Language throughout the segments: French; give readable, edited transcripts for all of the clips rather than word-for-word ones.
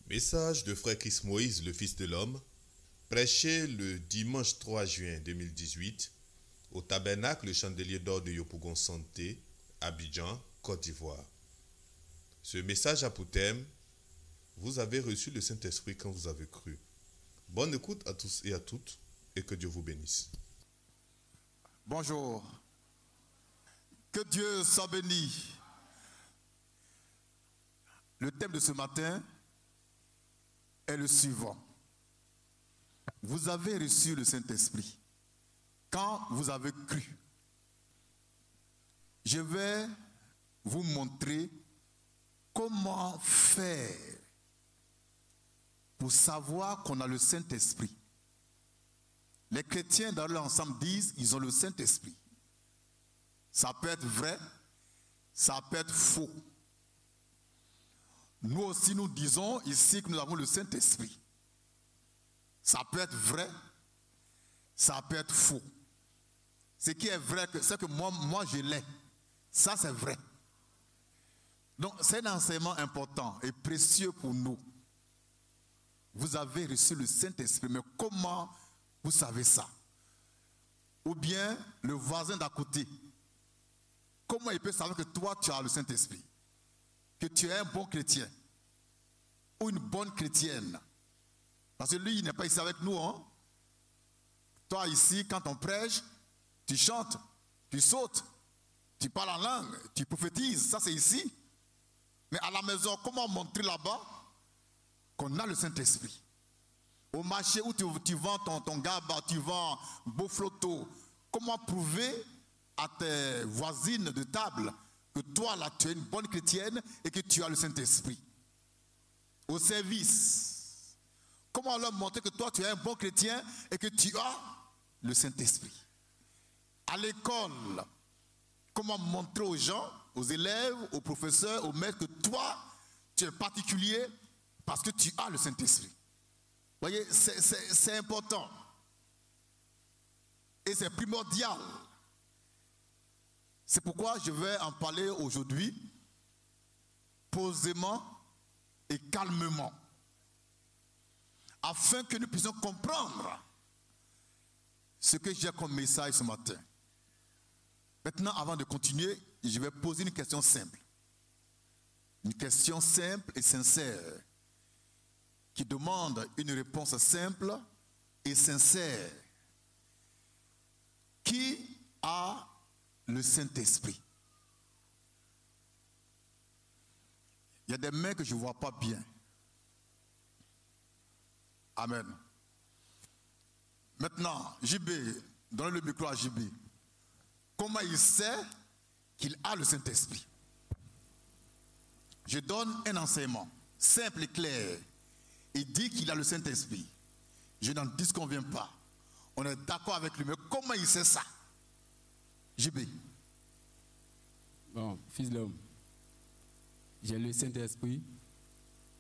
Message de frère Chris Moïse, le Fils de l'Homme, prêché le dimanche 3 juin 2018 au tabernacle Chandelier d'Or de Yopougon Santé, Abidjan, Côte d'Ivoire. Ce message a pour thème « Vous avez reçu le Saint-Esprit quand vous avez cru ». Bonne écoute à tous et à toutes et que Dieu vous bénisse. Bonjour. Que Dieu soit béni. Le thème de ce matin est le suivant. Vous avez reçu le Saint-Esprit quand vous avez cru. Je vais vous montrer comment faire pour savoir qu'on a le Saint-Esprit. Les chrétiens dans l'ensemble disent qu'ils ont le Saint-Esprit. Ça peut être vrai, ça peut être faux. Nous aussi, nous disons ici que nous avons le Saint-Esprit. Ça peut être vrai, ça peut être faux. Ce qui est vrai, c'est que moi je l'ai. Ça, c'est vrai. Donc, c'est un enseignement important et précieux pour nous. Vous avez reçu le Saint-Esprit, mais comment vous savez ça? Ou bien le voisin d'à côté, comment il peut savoir que toi, tu as le Saint-Esprit? Que tu es un bon chrétien ou une bonne chrétienne? Parce que lui, il n'est pas ici avec nous. Hein? Toi, ici, quand on prêche, tu chantes, tu sautes, tu parles en langue, tu prophétises. Ça, c'est ici. Mais à la maison, comment montrer là-bas qu'on a le Saint-Esprit? Au marché où tu vends ton gaba, tu vends beau flotto, comment prouver à tes voisines de table que toi, là, tu es une bonne chrétienne et que tu as le Saint-Esprit? Au service, comment leur montrer que toi, tu es un bon chrétien et que tu as le Saint-Esprit? À l'école, comment montrer aux gens, aux élèves, aux professeurs, aux maîtres que toi, tu es particulier parce que tu as le Saint-Esprit? Vous voyez, c'est important. Et c'est primordial. C'est pourquoi je vais en parler aujourd'hui, posément et calmement, afin que nous puissions comprendre ce que j'ai comme message ce matin. Maintenant, avant de continuer, je vais poser une question simple. Une question simple et sincère, qui demande une réponse simple et sincère. Qui a le Saint-Esprit? Il y a des mains que je ne vois pas bien. Amen. Maintenant, JB, donnez le micro à JB. Comment il sait qu'il a le Saint-Esprit? Je donne un enseignement simple et clair. Il dit qu'il a le Saint-Esprit. Je n'en disconviens pas. On est d'accord avec lui. Mais comment il sait ça? JB. Bon, fils de l'homme, j'ai le Saint-Esprit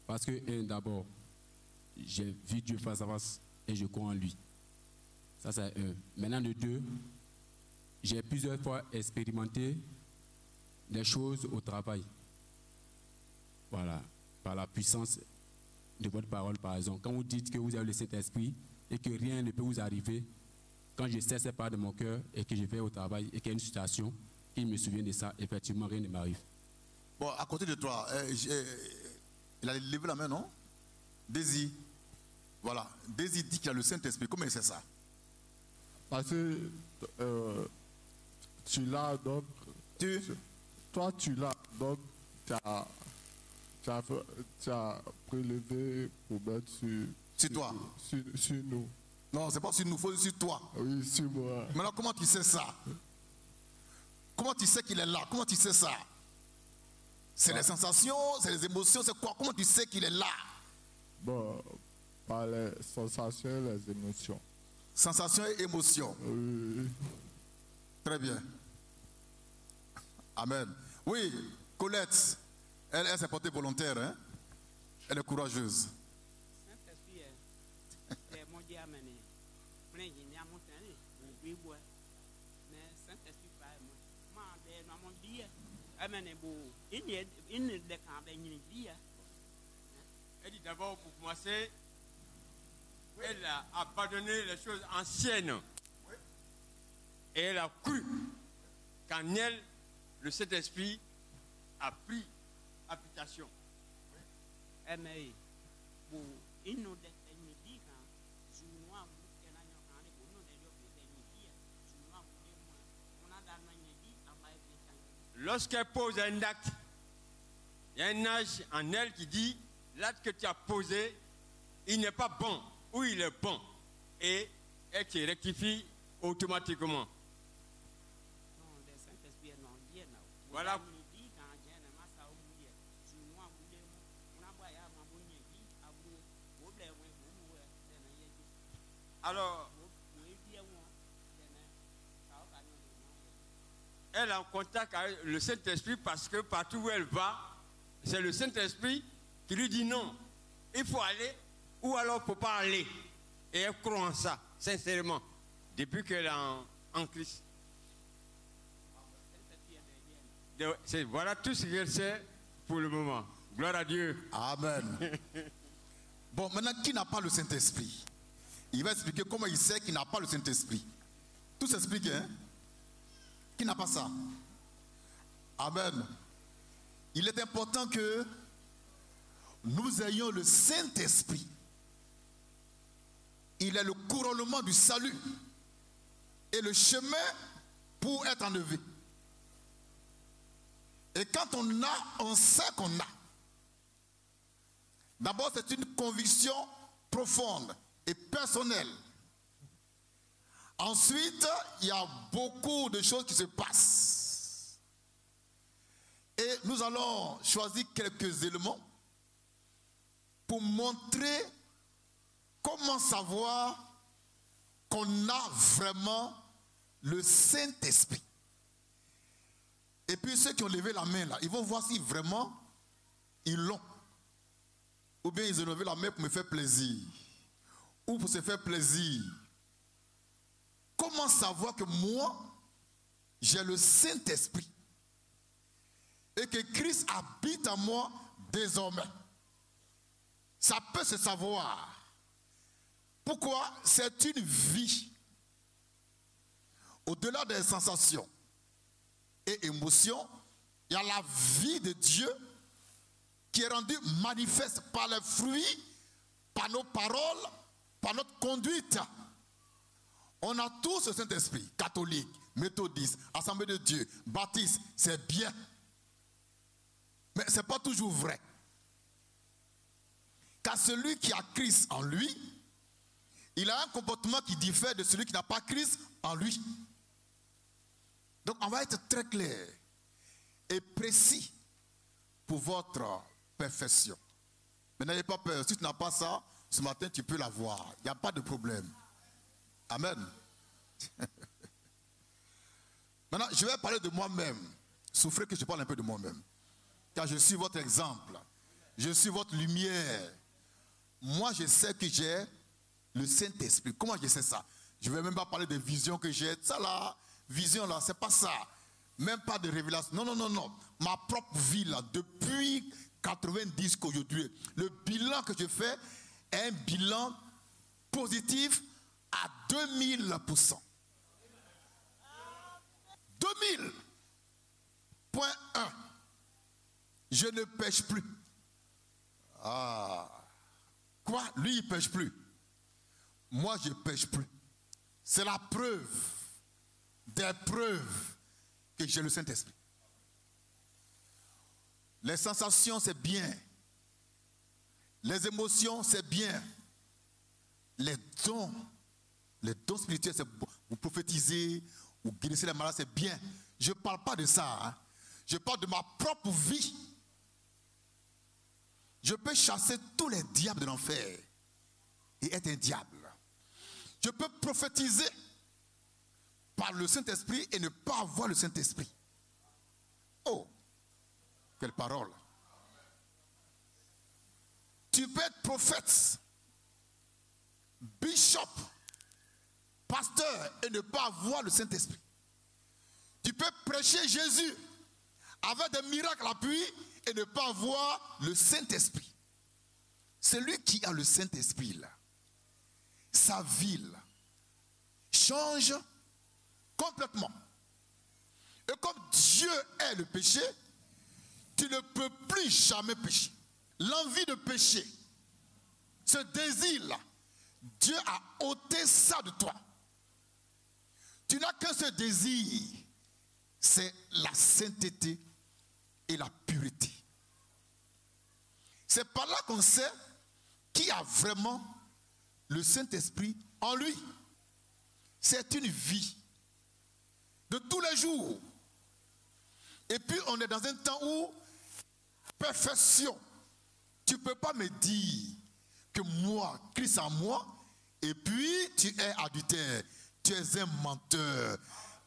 parce que, d'abord, j'ai vu Dieu face à face et je crois en lui. Ça, c'est un. Maintenant, de deux, j'ai plusieurs fois expérimenté des choses au travail. Voilà, par la puissance de votre parole, par exemple. Quand vous dites que vous avez le Saint-Esprit et que rien ne peut vous arriver, quand je sais cette part de mon cœur et que je vais au travail et qu'il y a une situation, qu'il me souvient de ça, effectivement, rien ne m'arrive. Bon, à côté de toi, il a levé la main, non? Daisy. Voilà. Daisy dit qu'il a le Saint-Esprit. Comment il sait ça? Parce que tu l'as, donc... Toi, tu l'as, donc tu as prélevé pour mettre sur toi. Sur nous. Non, c'est pas sur nous, il faut sur toi. Oui, sur moi. Maintenant, comment tu sais ça? Comment tu sais qu'il est là? Comment tu sais ça? C'est les sensations, c'est les émotions, c'est quoi? Comment tu sais qu'il est là? Bon, par les sensations et les émotions. Sensations et émotions. Oui. Très bien. Amen. Oui, Colette, elle s'est portée volontaire, hein? Elle est courageuse. Elle dit d'abord, pour commencer, elle a abandonné les choses anciennes. Et elle a cru qu'en elle, le Saint-Esprit a pris habitation. Mais lorsqu'elle pose un acte, il y a un âge en elle qui dit l'acte que tu as posé, il n'est pas bon ou il est bon. Et elle te rectifie automatiquement. Voilà. Alors, elle est en contact avec le Saint-Esprit parce que partout où elle va, c'est le Saint-Esprit qui lui dit non, il faut aller ou alors il ne faut pas aller. Et elle croit en ça, sincèrement, depuis qu'elle est en Christ. Voilà tout ce qu'elle sait pour le moment. Gloire à Dieu. Amen. Bon, maintenant, qui n'a pas le Saint-Esprit? Il va expliquer comment il sait qu'il n'a pas le Saint-Esprit. Tout s'explique, hein? Qui n'a pas ça? Amen. Il est important que nous ayons le Saint-Esprit. Il est le couronnement du salut et le chemin pour être enlevé. Et quand on a, on sait qu'on a. D'abord, c'est une conviction profonde et personnelle. Ensuite, il y a beaucoup de choses qui se passent. Et nous allons choisir quelques éléments pour montrer comment savoir qu'on a vraiment le Saint-Esprit. Et puis ceux qui ont levé la main là, ils vont voir si vraiment ils l'ont. Ou bien ils ont levé la main pour me faire plaisir. Ou pour se faire plaisir. Comment savoir que moi, j'ai le Saint-Esprit et que Christ habite en moi désormais? Ça peut se savoir. Pourquoi? C'est une vie. Au-delà des sensations et émotions, il y a la vie de Dieu qui est rendue manifeste par les fruits, par nos paroles, par notre conduite. On a tous le Saint-Esprit, catholique, méthodiste, Assemblée de Dieu, baptiste, c'est bien. Mais ce n'est pas toujours vrai. Car celui qui a Christ en lui, il a un comportement qui diffère de celui qui n'a pas Christ en lui. Donc on va être très clair et précis pour votre perfection. Mais n'ayez pas peur, si tu n'as pas ça, ce matin tu peux l'avoir. Il n'y a pas de problème. Amen. Maintenant, je vais parler de moi-même. Souffrez que je parle un peu de moi-même. Car je suis votre exemple. Je suis votre lumière. Moi, je sais que j'ai le Saint-Esprit. Comment je sais ça? Je ne vais même pas parler des visions que j'ai. Ça là, vision là, c'est pas ça. Même pas de révélation. Non, non, non, non. Ma propre vie là, depuis 90 qu'aujourd'hui, le bilan que je fais est un bilan positif à 2000%. 2000.1. Je ne pêche plus. Ah. Quoi? Lui, il ne pêche plus. Moi, je ne pêche plus. C'est la preuve des preuves que j'ai le Saint-Esprit. Les sensations, c'est bien. Les émotions, c'est bien. Les dons spirituels, c'est bon. Vous prophétisez, vous guérissez les malades, c'est bien. Je ne parle pas de ça. Hein. Je parle de ma propre vie. Je peux chasser tous les diables de l'enfer et être un diable. Je peux prophétiser par le Saint-Esprit et ne pas avoir le Saint-Esprit. Oh, quelle parole. Tu peux être prophète, bishop, pasteur et ne pas avoir le Saint-Esprit. Tu peux prêcher Jésus avec des miracles à l'appui et ne pas avoir le Saint-Esprit. celui qui a le Saint-Esprit, là, sa vie là, change complètement. Et comme Dieu est le péché, tu ne peux plus jamais pécher. L'envie de pécher, ce désir-là, Dieu a ôté ça de toi. Tu n'as qu'un seul désir, c'est la sainteté et la pureté. C'est par là qu'on sait qui a vraiment le Saint-Esprit en lui. C'est une vie de tous les jours. Et puis on est dans un temps où perfection. Tu ne peux pas me dire que moi, Christ en moi, et puis tu es adultère, tu es un menteur,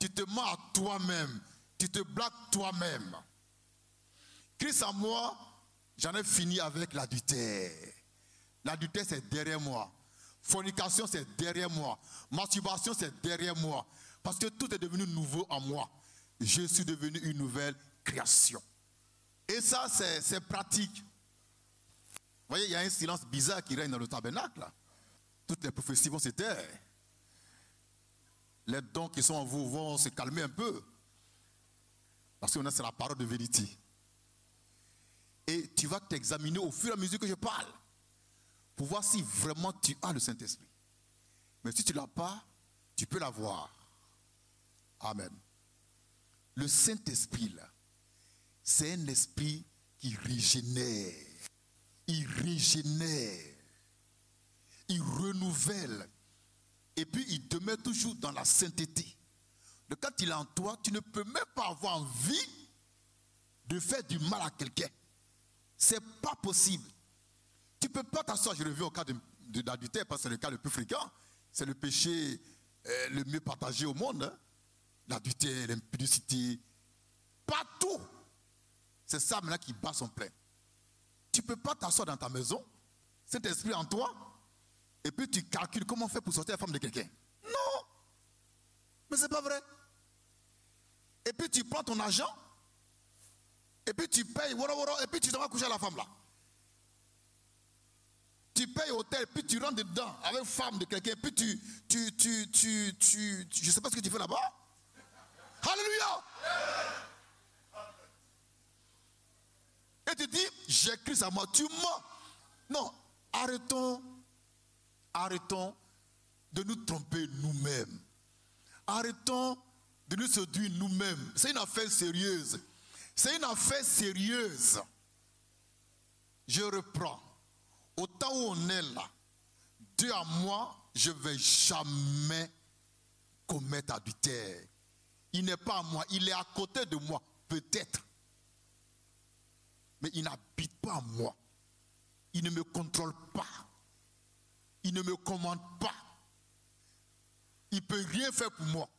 tu te mens à toi-même, tu te blagues toi-même. Christ en moi, j'en ai fini avec l'adultère. L'adultère, c'est derrière moi. Fornication, c'est derrière moi. Masturbation, c'est derrière moi. Parce que tout est devenu nouveau en moi. Je suis devenu une nouvelle création. Et ça, c'est pratique. Vous voyez, il y a un silence bizarre qui règne dans le tabernacle. Là. Toutes les prophéties vont se taire. Les dons qui sont en vous vont se calmer un peu. Parce que c'est la parole de vérité. Et tu vas t'examiner au fur et à mesure que je parle. Pour voir si vraiment tu as le Saint-Esprit. Mais si tu ne l'as pas, tu peux l'avoir. Amen. Le Saint-Esprit, là, c'est un esprit qui régénère. Il régénère. Il renouvelle. Et puis il demeure toujours dans la sainteté. Donc quand il est en toi, tu ne peux même pas avoir envie de faire du mal à quelqu'un. C'est pas possible. Tu ne peux pas t'asseoir, je reviens au cas d'adultère parce que c'est le cas le plus fréquent. C'est le péché le mieux partagé au monde. Hein? L'adultère, l'impudicité, partout. C'est ça maintenant qui bat son plein. Tu ne peux pas t'asseoir dans ta maison, cet esprit en toi, et puis tu calcules comment faire pour sortir la femme de quelqu'un. Non. Mais ce n'est pas vrai. Et puis tu prends ton argent, et puis tu payes, et puis tu t'en vas coucher à la femme là. Tu payes hôtel, puis tu rentres dedans avec femme de quelqu'un, puis je ne sais pas ce que tu fais là-bas. Alléluia! Et tu dis, j'ai Christ à moi, tu mens. Non, arrêtons de nous tromper nous-mêmes. Arrêtons de nous séduire nous-mêmes. C'est une affaire sérieuse. C'est une affaire sérieuse. Je reprends. Au temps où on est là, Dieu à moi, je ne vais jamais commettre adultère. Il n'est pas à moi, il est à côté de moi, peut-être. Mais il n'habite pas en moi. Il ne me contrôle pas. Il ne me commande pas. Il ne peut rien faire pour moi.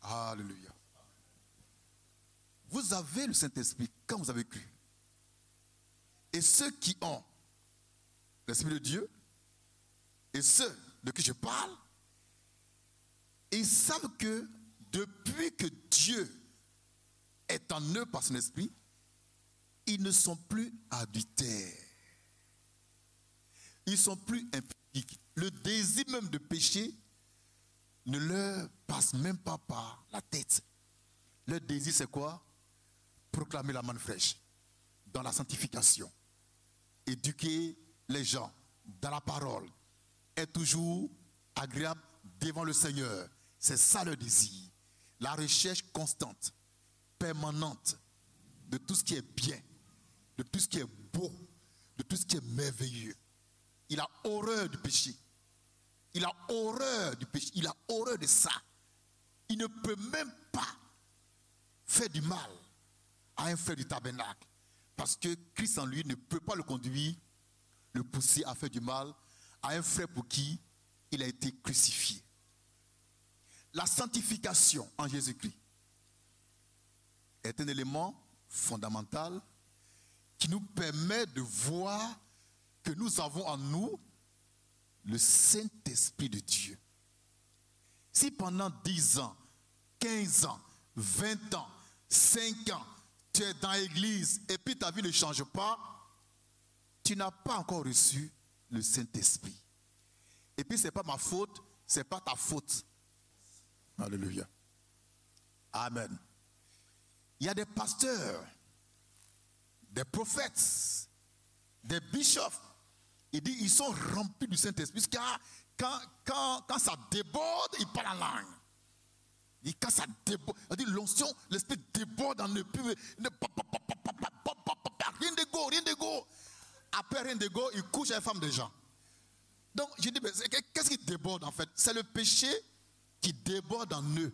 Alléluia. Vous avez le Saint-Esprit quand vous avez cru. Et ceux qui ont l'Esprit de Dieu, et ceux de qui je parle, ils savent que depuis que Dieu est en eux par son esprit, ils ne sont plus adultères. Ils ne sont plus impudiques. Le désir même de pécher ne leur passe même pas par la tête. Leur désir, c'est quoi? Proclamer la manne fraîche dans la sanctification. Éduquer les gens dans la parole. Être toujours agréable devant le Seigneur. C'est ça le désir. La recherche constante, permanente de tout ce qui est bien, de tout ce qui est beau, de tout ce qui est merveilleux. Il a horreur du péché. Il a horreur du péché. Il a horreur de ça. Il ne peut même pas faire du mal à un frère du tabernacle. Parce que Christ en lui ne peut pas le conduire, le pousser à faire du mal à un frère pour qui il a été crucifié. La sanctification en Jésus-Christ est un élément fondamental qui nous permet de voir que nous avons en nous le Saint-Esprit de Dieu. Si pendant 10 ans, 15 ans, 20 ans, 5 ans, tu es dans l'église et puis ta vie ne change pas, tu n'as pas encore reçu le Saint-Esprit. Et puis, ce n'est pas ma faute, ce n'est pas ta faute. Alléluia. Amen. Il y a des pasteurs, des prophètes, des bishops. Il dit ils sont remplis du Saint-Esprit. Car quand ça déborde, ils parlent en langue. Il dit quand ça déborde, il dit l'onction, l'esprit déborde dans le pub. Rien de go. Après rien de go, il couche avec les femmes des gens. Donc je dis, qu'est-ce qui déborde en fait? C'est le péché qui déborde en eux.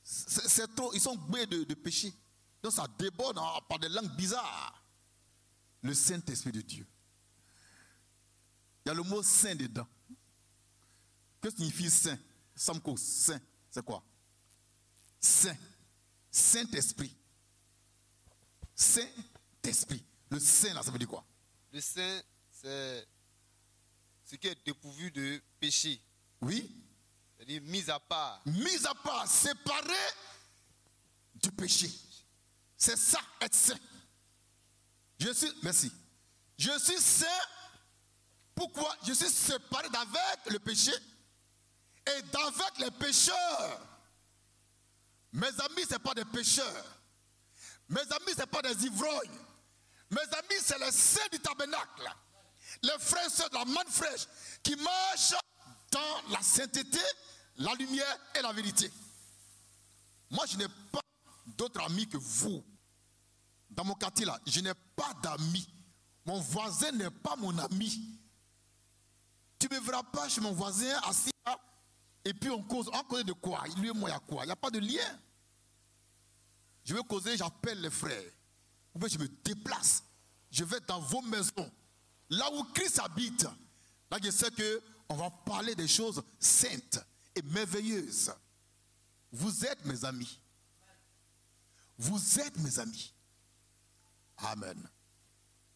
C'est trop, ils sont boués de péché. Donc ça déborde par des langues bizarres. Le Saint-Esprit de Dieu. Il y a le mot saint dedans. Que signifie saint? Samko, saint, c'est quoi? Saint. Saint-Esprit. Saint-Esprit. Le saint là, ça veut dire quoi? Le saint, c'est ce qui est dépourvu de péché. Oui. C'est-à-dire mis à part. Mis à part, séparé du péché. C'est ça, être saint. Merci. Je suis saint. Pourquoi? Je suis séparé d'avec le péché et d'avec les pécheurs. Mes amis, ce n'est pas des pécheurs. Mes amis, ce n'est pas des ivrognes. Mes amis, c'est les saints du tabernacle. Les frères et sœurs de la manne fraîche qui marchent dans la sainteté, la lumière et la vérité. Moi, je n'ai pas d'autres amis que vous. Dans mon quartier là, je n'ai pas d'amis. Mon voisin n'est pas mon ami. Tu ne me verras pas chez mon voisin assis là, et puis on cause de quoi? Lui et moi, il y a quoi? Il n'y a pas de lien. Je veux causer, j'appelle les frères. Ou bien je me déplace. Je vais dans vos maisons. Là où Christ habite. Là, je sais qu'on va parler des choses saintes et merveilleuses. Vous êtes mes amis. Vous êtes mes amis. Amen.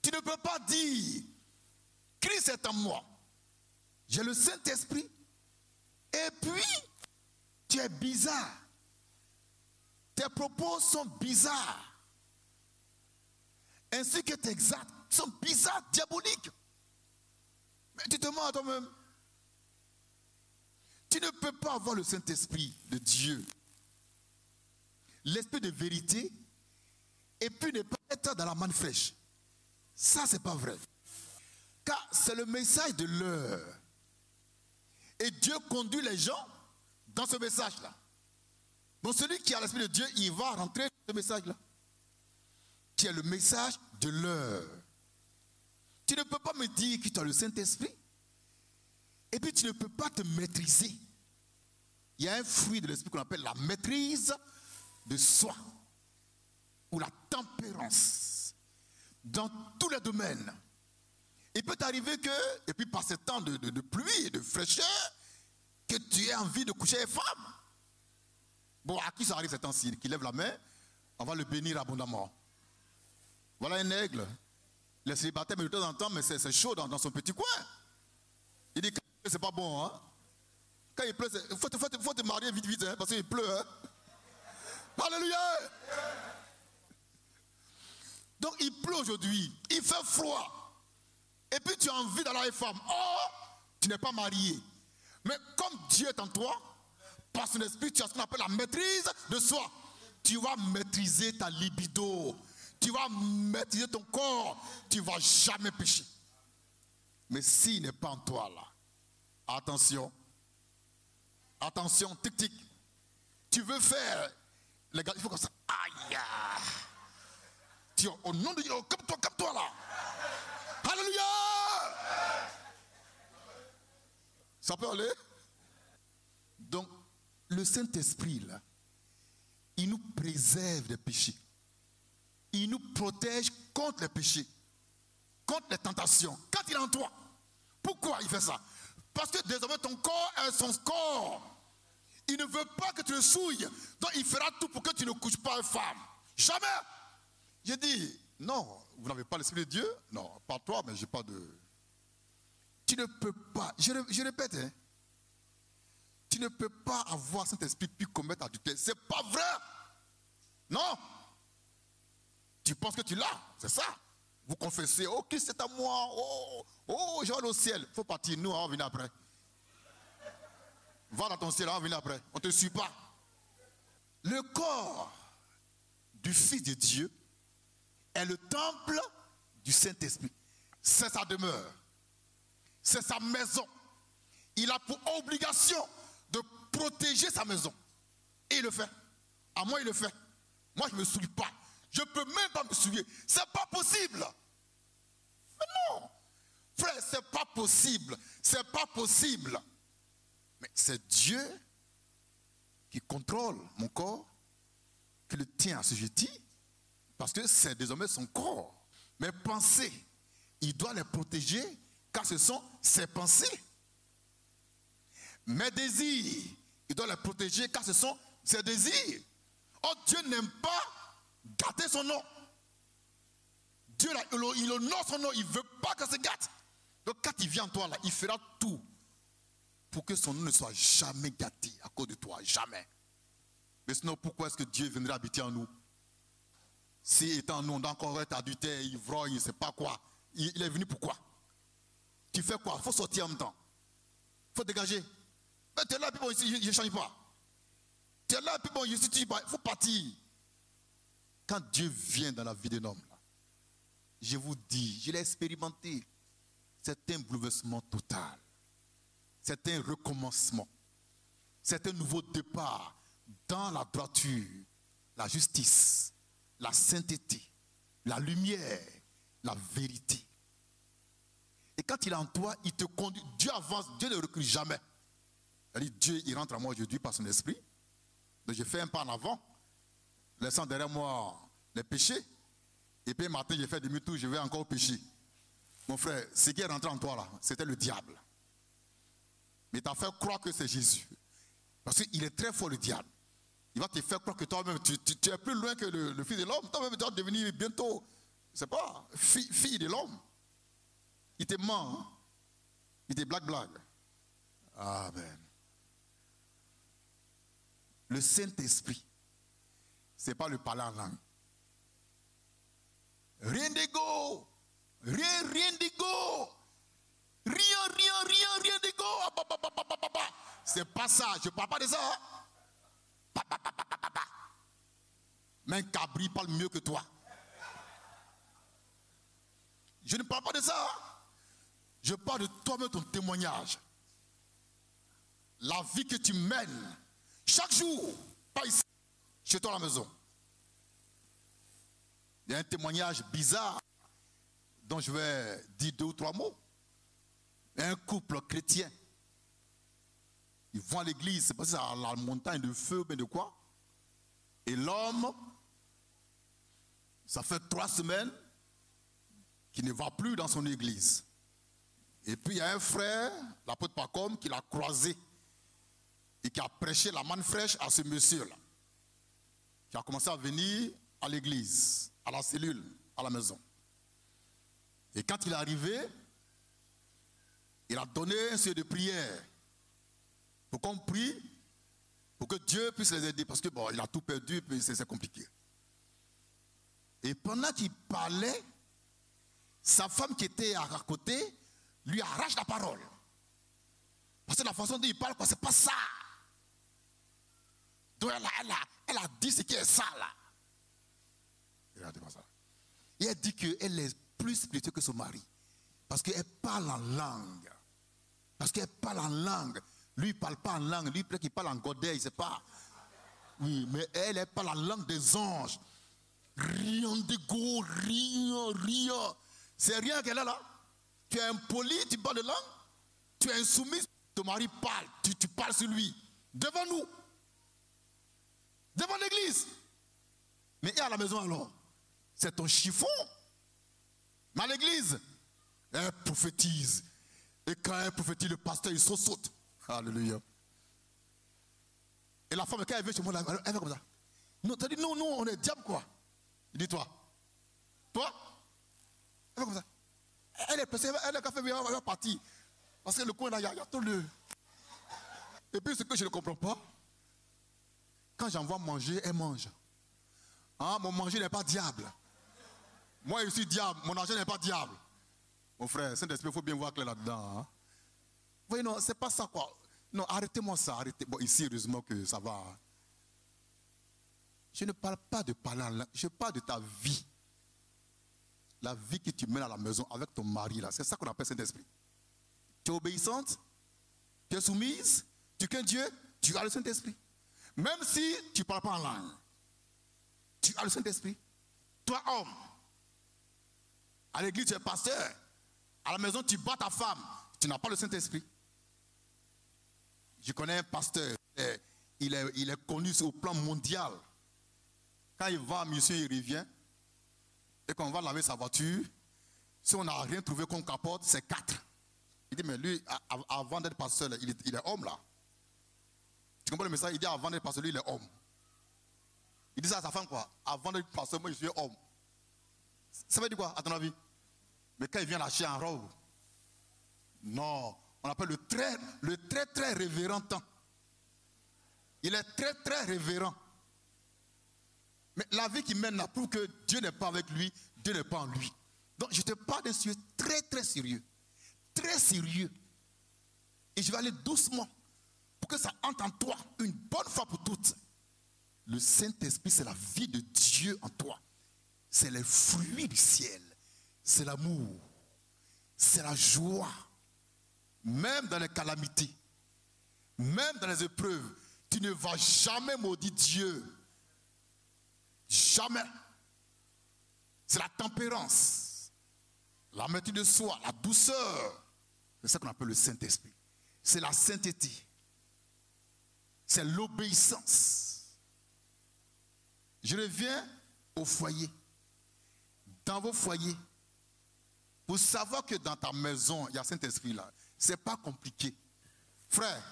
Tu ne peux pas dire, Christ est en moi. J'ai le Saint-Esprit. Et puis, tu es bizarre. Tes propos sont bizarres. Ainsi que tes actes sont bizarres, diaboliques. Mais tu te demandes à toi-même. Tu ne peux pas avoir le Saint-Esprit de Dieu, l'esprit de vérité, et puis ne pas être dans la manne fraîche. Ça, c'est pas vrai. Car c'est le message de l'heure. Et Dieu conduit les gens dans ce message-là. Donc celui qui a l'esprit de Dieu, il va rentrer dans ce message-là. Qui est le message de l'heure. Tu ne peux pas me dire que tu as le Saint-Esprit. Et puis tu ne peux pas te maîtriser. Il y a un fruit de l'esprit qu'on appelle la maîtrise de soi. Ou la tempérance. Dans tous les domaines. Il peut t'arriver que, et puis par ce temps de pluie et de fraîcheur, que tu aies envie de coucher les femmes. Bon, à qui ça arrive ces temps-ci? Qui lève la main, on va le bénir abondamment. Voilà un aigle. Les célibataires, mais de temps en temps, mais c'est chaud dans son petit coin. Il dit que c'est pas bon, hein. Quand il pleut, il faut te marier vite, hein, parce qu'il pleut, hein. Alléluia! Donc il pleut aujourd'hui, il fait froid. Et puis tu as envie d'aller avec femme. Oh, tu n'es pas marié. Mais comme Dieu est en toi, par son esprit, tu as ce qu'on appelle la maîtrise de soi. Tu vas maîtriser ta libido. Tu vas maîtriser ton corps. Tu ne vas jamais pécher. Mais s'il n'est pas en toi là, attention. Attention, tic-tic. Tu veux faire les gars, il faut comme ça. Aïe. Tu, au nom de Dieu, comme toi là. Alléluia. Ça peut aller? Donc, le Saint-Esprit, là, il nous préserve des péchés. Il nous protège contre les péchés, contre les tentations, quand il est en toi. Pourquoi il fait ça? Parce que désormais, ton corps est son corps. Il ne veut pas que tu le souilles. Donc, il fera tout pour que tu ne couches pas une femme. Jamais. J'ai dit, non, vous n'avez pas l'Esprit de Dieu? Non, pas toi, mais j'ai pas de... Tu ne peux pas, je répète, hein, tu ne peux pas avoir cet esprit puis commettre adultère. C'est pas vrai. Non. Tu penses que tu l'as, c'est ça. Vous confessez, oh Christ c'est à moi, oh je vais au ciel. Il faut partir, nous on va venir après. Va dans ton ciel, on va venir après. On ne te suit pas. Le corps du Fils de Dieu est le temple du Saint-Esprit. C'est sa demeure. C'est sa maison. Il a pour obligation de protéger sa maison. Et il le fait. À moi, il le fait. Moi, je ne me souille pas. Je ne peux même pas me souiller. Ce n'est pas possible. Mais non. Frère, ce n'est pas possible. Ce n'est pas possible. Mais c'est Dieu qui contrôle mon corps, qui le tient assujetti, parce que c'est désormais son corps. Mes pensées, il doit les protéger, car ce sont ses pensées. Mes désirs, il doit les protéger, car ce sont ses désirs. Oh, Dieu n'aime pas gâter son nom. Dieu, là, il honore son nom, il ne veut pas que ça se gâte. Donc quand il vient en toi, là, il fera tout pour que son nom ne soit jamais gâté à cause de toi, jamais. Mais sinon, pourquoi est-ce que Dieu viendrait habiter en nous? Si étant en nous, on a encore être adultère, ivrogne, je ne sais pas quoi. Il est venu pourquoi? Tu fais quoi? Il faut sortir en même temps. Il faut dégager. Mais tu es là, puis bon, ici, je ne change pas. Tu es là, puis bon, ici, il faut partir. Quand Dieu vient dans la vie d'un homme, là, je vous dis, je l'ai expérimenté, c'est un bouleversement total. C'est un recommencement. C'est un nouveau départ dans la droiture, la justice, la sainteté, la lumière, la vérité. Et quand il est en toi, il te conduit. Dieu avance, Dieu ne recule jamais. C'est-à-dire, Dieu, il rentre à moi aujourd'hui par son esprit. Donc je fais un pas en avant, laissant derrière moi les péchés. Et puis matin, je fais demi-tour, je vais encore pécher. Mon frère, ce qui est rentré en toi là, c'était le diable. Mais tu as fait croire que c'est Jésus. Parce qu'il est très fort, le diable. Il va te faire croire que toi-même, tu es plus loin que le Fils de l'homme. Toi-même, tu vas devenir bientôt, je ne sais pas, fille de l'homme. Il te ment. Hein? Il te blague. Amen. Le Saint-Esprit, ce n'est pas le parler en langue. Rien d'ego. Rien d'ego. Rien d'ego. C'est pas ça. Je ne parle pas de ça. Mais un cabri parle mieux que toi. Je ne parle pas de ça. Je parle de toi-même, ton témoignage. La vie que tu mènes. Chaque jour. Pas ici. Chez toi à la maison. Il y a un témoignage bizarre dont je vais dire 2 ou 3 mots. Un couple chrétien. Ils vont à l'église, c'est passé à la montagne de feu, mais de quoi? Et l'homme, ça fait 3 semaines qu'il ne va plus dans son église. Et puis il y a un frère, l'apôtre Pacôme, qui l'a croisé et qui a prêché la manne fraîche à ce monsieur-là, qui a commencé à venir à l'église, à la cellule, à la maison. Et quand il est arrivé, il a donné un série de prières pour qu'on prie, pour que Dieu puisse les aider, parce que bon, il a tout perdu, puis c'est compliqué. Et pendant qu'il parlait, sa femme qui était à côté lui arrache la parole. Parce que la façon dont il parle, c'est pas ça. Donc elle a dit ce qui est ça là. Regardez pas ça. Et elle dit qu'elle est plus spirituelle que son mari. Parce qu'elle parle en langue. Parce qu'elle parle en langue. Lui, il ne parle pas en langue. Lui, peut-être qu'il parle en godais, il ne sait pas. Oui, mais elle parle en langue des anges. Rien d'ego, rien. C'est rien qu'elle a là. Tu es impoli, tu parles de langue. Tu es insoumis, ton mari parle. Tu parles sur lui. Devant nous. Devant l'église. Mais et à la maison alors? C'est ton chiffon. Mais à l'église, elle prophétise. Et quand elle prophétise, le pasteur, il saute. Alléluia. Et la femme, quand elle vient chez moi, elle fait comme ça. Non, tu as dit, non, on est diable quoi. Il dit, toi, elle fait comme ça. Elle est pressée, elle va partir. Parce que le coin là, il y a tout le. Et puis ce que je ne comprends pas, quand j'envoie manger, elle mange. Ah, mon manger n'est pas diable. Moi, je suis diable. Mon argent n'est pas diable. Mon frère, Saint-Esprit, il faut bien voir clair là-dedans. Hein? Vous voyez, non, c'est pas ça quoi. Non, arrêtez-moi ça. Arrêtez. Bon, ici, heureusement que ça va. Hein? Je ne parle pas de parler en langue. Je parle de ta vie. La vie que tu mènes à la maison avec ton mari, là. C'est ça qu'on appelle Saint-Esprit. Tu es obéissante, tu es soumise, tu crains Dieu, tu as le Saint-Esprit. Même si tu ne parles pas en langue, tu as le Saint-Esprit. Toi, homme, à l'église, tu es pasteur. À la maison, tu bats ta femme. Tu n'as pas le Saint-Esprit. Je connais un pasteur. Il est connu au plan mondial. Quand il va en mission, il revient. Et quand on va laver sa voiture, si on n'a rien trouvé qu'on capote, c'est 4. Il dit, mais lui, avant d'être pasteur, il est homme là. Tu comprends le message? Il dit, avant d'être pasteur, lui, il est homme. Il dit ça à sa femme, quoi. Avant d'être pasteur, moi, je suis homme. Ça veut dire quoi, à ton avis? Mais quand il vient lâcher en robe, non, on appelle le très révérend temps. Il est très révérend. Mais la vie qu'il mène là prouve que Dieu n'est pas avec lui, Dieu n'est pas en lui. Donc je te parle de sujet très sérieux. Très sérieux. Et je vais aller doucement pour que ça entre en toi une bonne fois pour toutes. Le Saint-Esprit, c'est la vie de Dieu en toi. C'est les fruits du ciel. C'est l'amour. C'est la joie. Même dans les calamités, même dans les épreuves, tu ne vas jamais maudire Dieu. Jamais. C'est la tempérance, l'amertume de soi, la douceur. C'est ça qu'on appelle le Saint-Esprit. C'est la sainteté. C'est l'obéissance. Je reviens au foyer. Dans vos foyers, pour savoir que dans ta maison, il y a Saint-Esprit là, c'est pas compliqué. Frère,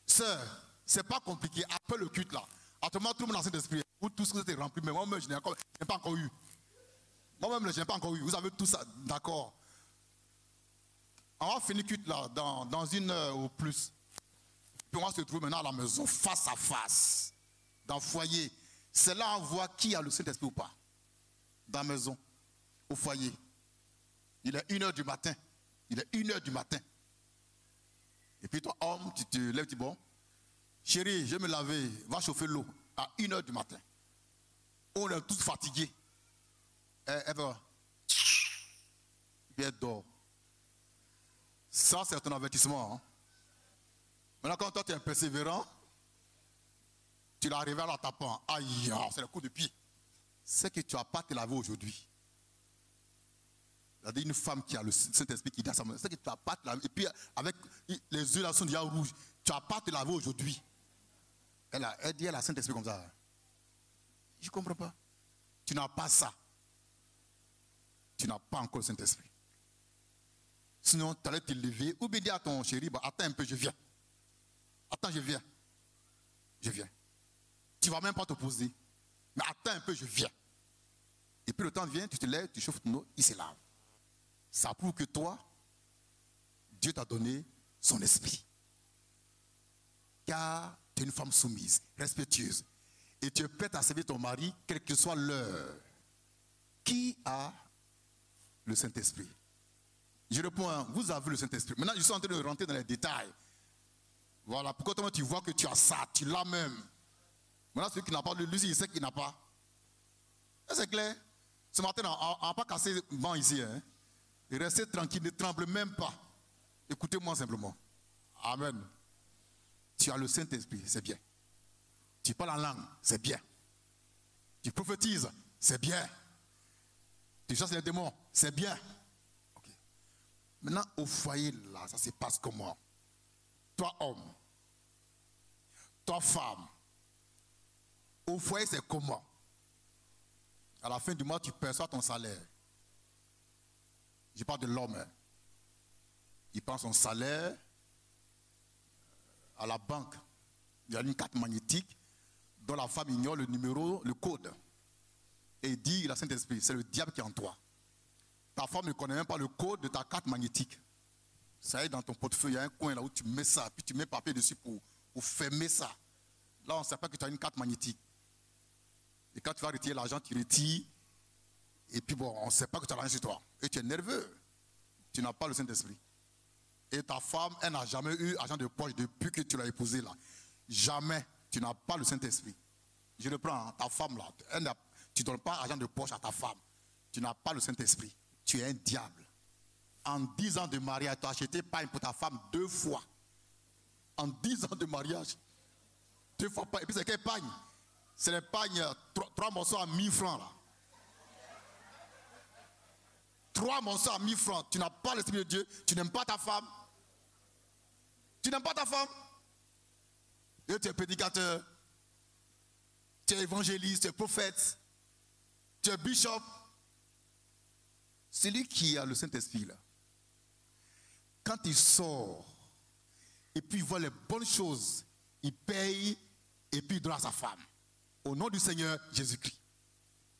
sœur, c'est pas compliqué. Après le culte là, autrement tout le monde dans Saint-Esprit. Vous tous vous êtes remplis, mais moi-même je n'ai pas encore eu. Moi-même je n'ai pas encore eu. Vous avez tout ça, d'accord. On va finir le culte là, dans 1 heure ou plus. Puis on va se trouver maintenant à la maison, face à face, dans le foyer. C'est là on voit qui a le Saint-Esprit ou pas. Dans la maison, au foyer. Il est 1 heure du matin. Il est 1 heure du matin. Et puis toi, homme, tu te lèves, tu dis bon, chérie, je vais me laver, va chauffer l'eau à 1 heure du matin. On est tous fatigués. Elle va. Puis elle dort. Ça, c'est ton avertissement. Hein? Maintenant, quand toi, tu es persévérant, tu l'as arrivé à la tapant. Aïe, c'est le coup de pied. C'est que tu n'as pas te laver aujourd'hui. Il y a une femme qui a le Saint-Esprit qui dit à sa main, c'est que tu n'as pas te laver. Et puis, avec les yeux là sont déjà rouges, tu n'as pas te laver aujourd'hui. Elle dit à la Saint-Esprit comme ça. Je ne comprends pas. Tu n'as pas ça. Tu n'as pas encore le Saint-Esprit. Sinon, tu allais te lever ou bien dire à ton chéri, bah, attends un peu, je viens. Attends, je viens. Je viens. Tu ne vas même pas te poser. Mais attends un peu, je viens. Et puis le temps vient, tu te lèves, tu chauffes ton eau, il se lave. Ça prouve que toi, Dieu t'a donné son esprit. Car tu es une femme soumise, respectueuse. Et tu es prête à servir ton mari, quelle que soit l'heure. Qui a le Saint-Esprit? Je réponds, vous avez le Saint-Esprit. Maintenant, je suis en train de rentrer dans les détails. Voilà, pourquoi toi tu vois que tu as ça, tu l'as même. Maintenant, celui qui n'a pas, lui, il sait qu'il n'a pas. C'est clair. Ce matin, on n'a pas cassé le vent ici. Hein. Et restez tranquille, ne tremblez même pas. Écoutez-moi simplement. Amen. Tu as le Saint-Esprit, c'est bien. Tu parles en langue, c'est bien. Tu prophétises, c'est bien. Tu chasses les démons, c'est bien. Okay. Maintenant, au foyer, là, ça se passe comment? Toi, homme. Toi, femme. Au foyer, c'est comment? À la fin du mois, tu perçois ton salaire. Je parle de l'homme. Hein. Il prend son salaire à la banque. Il y a une carte magnétique dont la femme ignore le numéro, le code. Et il dit, la Saint-Esprit, c'est le diable qui est en toi. Ta femme ne connaît même pas le code de ta carte magnétique. Ça y est, dans ton portefeuille, il y a un coin là où tu mets ça, puis tu mets papier dessus pour fermer ça. Là, on ne sait pas que tu as une carte magnétique. Et quand tu vas retirer l'argent, tu retires Et puis bon, on ne sait pas que tu as rien sur toi. Et tu es nerveux. Tu n'as pas le Saint-Esprit. Et ta femme, elle n'a jamais eu argent de poche depuis que tu l'as épousée là. Jamais. Tu n'as pas le Saint-Esprit. Je le prends, hein, ta femme là. Tu ne donnes pas argent de poche à ta femme. Tu n'as pas le Saint-Esprit. Tu es un diable. En 10 ans de mariage, tu as acheté pain pour ta femme 2 fois. En 10 ans de mariage. 2 fois pain. Et puis c'est quel pain? C'est les pagnes, 3 morceaux à 1000 francs là. 3 morceaux à 1000 francs. Tu n'as pas l'Esprit de Dieu. Tu n'aimes pas ta femme. Tu n'aimes pas ta femme. Et tu es prédicateur. Tu es évangéliste, tu es prophète. Tu es bishop. Celui qui a le Saint-Esprit là, quand il sort et puis il voit les bonnes choses, il paye et puis il donne à sa femme. Au nom du Seigneur Jésus-Christ.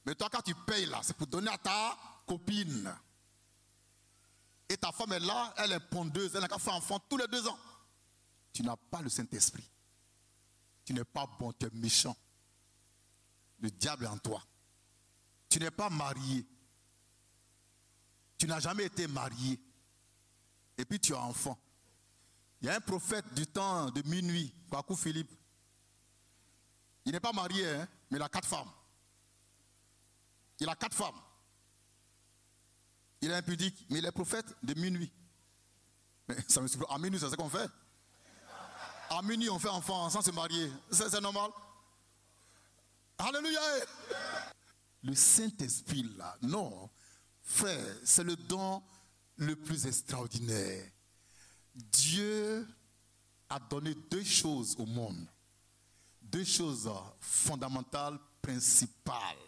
Mais toi, quand tu payes là, c'est pour donner à ta copine. Et ta femme est là, elle est pondeuse, elle n'a qu'à faire enfant tous les 2 ans. Tu n'as pas le Saint-Esprit. Tu n'es pas bon, tu es méchant. Le diable est en toi. Tu n'es pas marié. Tu n'as jamais été marié. Et puis tu as enfant. Il y a un prophète du temps de minuit, Kwaku Philippe. Il n'est pas marié, hein, mais il a 4 femmes. Il a 4 femmes. Il est impudique, mais il est prophète de minuit. Mais ça me surprend. À minuit, c'est ce qu'on fait. À minuit, on fait enfant sans se marier. C'est normal. Alléluia. Le Saint-Esprit, là, non. Frère, c'est le don le plus extraordinaire. Dieu a donné 2 choses au monde. 2 choses fondamentales, principales,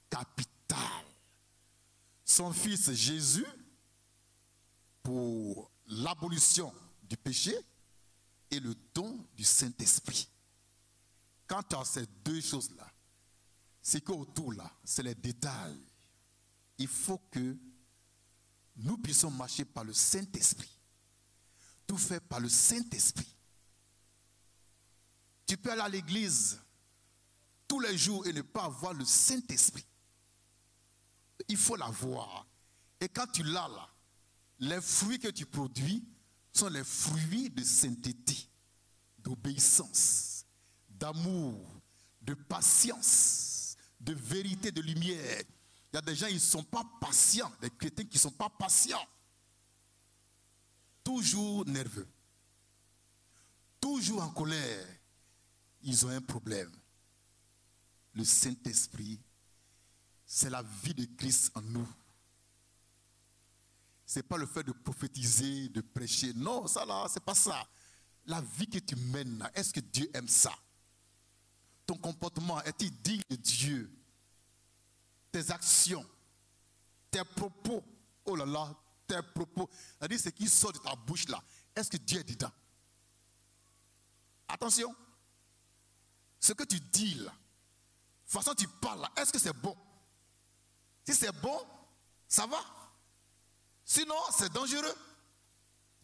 capitales. Son fils Jésus pour l'abolition du péché et le don du Saint-Esprit. Quant à ces 2 choses-là, c'est qu'autour là, c'est les détails. Il faut que nous puissions marcher par le Saint-Esprit. Tout fait par le Saint-Esprit. Tu peux aller à l'église tous les jours et ne pas avoir le Saint-Esprit. Il faut l'avoir. Et quand tu l'as là, les fruits que tu produis sont les fruits de sainteté, d'obéissance, d'amour, de patience, de vérité, de lumière. Il y a des gens, ils ne sont pas patients, des chrétiens qui ne sont pas patients. Toujours nerveux, toujours en colère. Ils ont un problème. Le Saint-Esprit, c'est la vie de Christ en nous. Ce n'est pas le fait de prophétiser, de prêcher. Non, ça là, c'est pas ça. La vie que tu mènes, est-ce que Dieu aime ça? Ton comportement, est-il digne de Dieu? Tes actions, tes propos, oh là là, tes propos, c'est-à-dire ce qui sort de ta bouche là, est-ce que Dieu est dedans? Attention, ce que tu dis là, la façon dont tu parles là, est-ce que c'est bon? Si c'est bon, ça va. Sinon, c'est dangereux.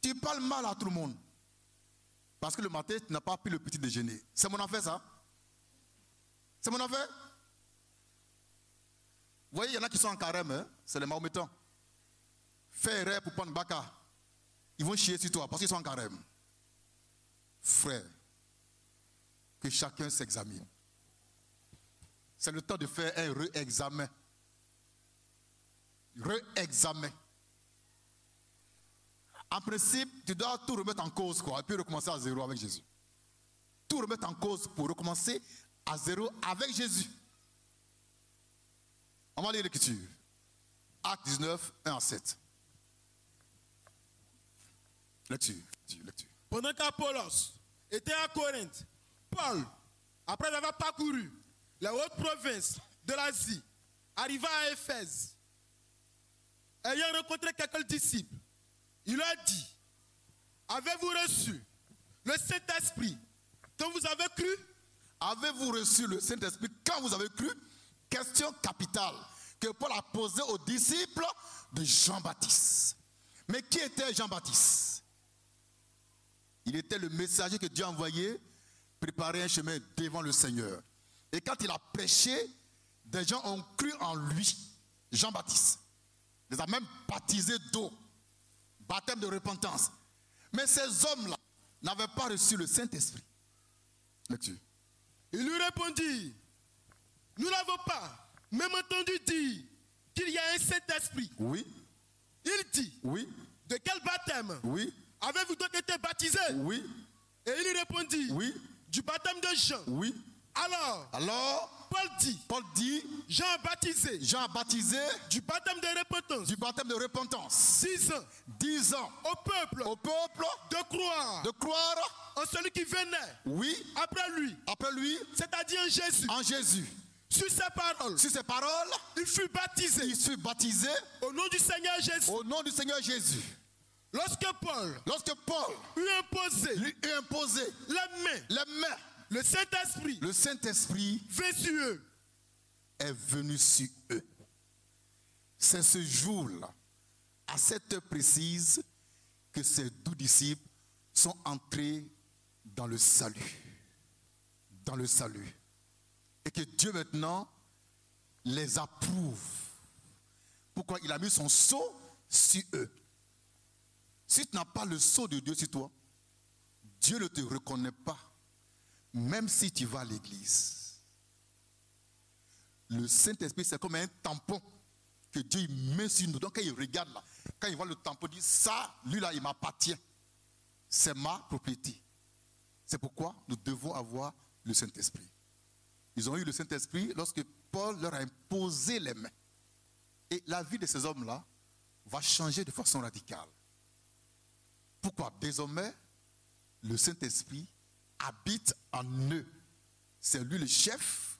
Tu parles mal à tout le monde. Parce que le matin, tu n'as pas pris le petit déjeuner. C'est mon affaire ça? C'est mon affaire? Vous voyez, il y en a qui sont en carême, hein? C'est les Mahométans. Fais erreur pour prendre baka. Ils vont chier sur toi parce qu'ils sont en carême. Frère, que chacun s'examine. C'est le temps de faire un réexamen. Réexamen. En principe, tu dois tout remettre en cause, quoi, et puis recommencer à 0 avec Jésus. Tout remettre en cause pour recommencer à 0 avec Jésus. On va lire l'écriture. Acte 19, 1 à 7. Lecture. Pendant qu'Apollos était à Corinthe, Paul, après avoir parcouru les hautes provinces de l'Asie, arriva à Éphèse. Ayant rencontré quelques disciples, il leur dit: avez-vous reçu le Saint-Esprit quand vous avez cru? Avez-vous reçu le Saint-Esprit quand vous avez cru? Question capitale que Paul a posée aux disciples de Jean-Baptiste. Mais qui était Jean-Baptiste? Il était le messager que Dieu a envoyé préparer un chemin devant le Seigneur. Et quand il a prêché, des gens ont cru en lui. Jean-Baptiste. Il les a même baptisés d'eau. Baptême de repentance. Mais ces hommes-là n'avaient pas reçu le Saint-Esprit. Lecture. Il lui répondit, nous n'avons pas même entendu dire qu'il y a un Saint-Esprit. Oui. Il dit, Oui. de quel baptême Oui. avez-vous donc été baptisés? Oui. Et il répondit, Oui. du baptême de Jean. Oui. Alors, Paul dit, Jean a baptisé du baptême de repentance. 10 ans au peuple de croire en celui qui venait oui après lui, c'est-à-dire en Jésus. Sur ces paroles, il fut baptisé au nom du Seigneur Jésus. Lorsque Paul lui eut imposé les mains, le Saint-Esprit est venu sur eux. C'est ce jour-là, à cette heure précise, que ces 12 disciples sont entrés dans le salut. Dans le salut. Et que Dieu maintenant les approuve. Pourquoi? Il a mis son sceau sur eux. Si tu n'as pas le sceau de Dieu sur toi, Dieu ne te reconnaît pas. Même si tu vas à l'église. Le Saint-Esprit, c'est comme un tampon que Dieu met sur nous. Donc quand il regarde là, quand il voit le tampon, il dit, ça, lui là, il m'appartient. C'est ma propriété. C'est pourquoi nous devons avoir le Saint-Esprit. Ils ont eu le Saint-Esprit lorsque Paul leur a imposé les mains. Et la vie de ces hommes-là va changer de façon radicale. Pourquoi? Désormais, le Saint-Esprit habite en eux. C'est lui le chef.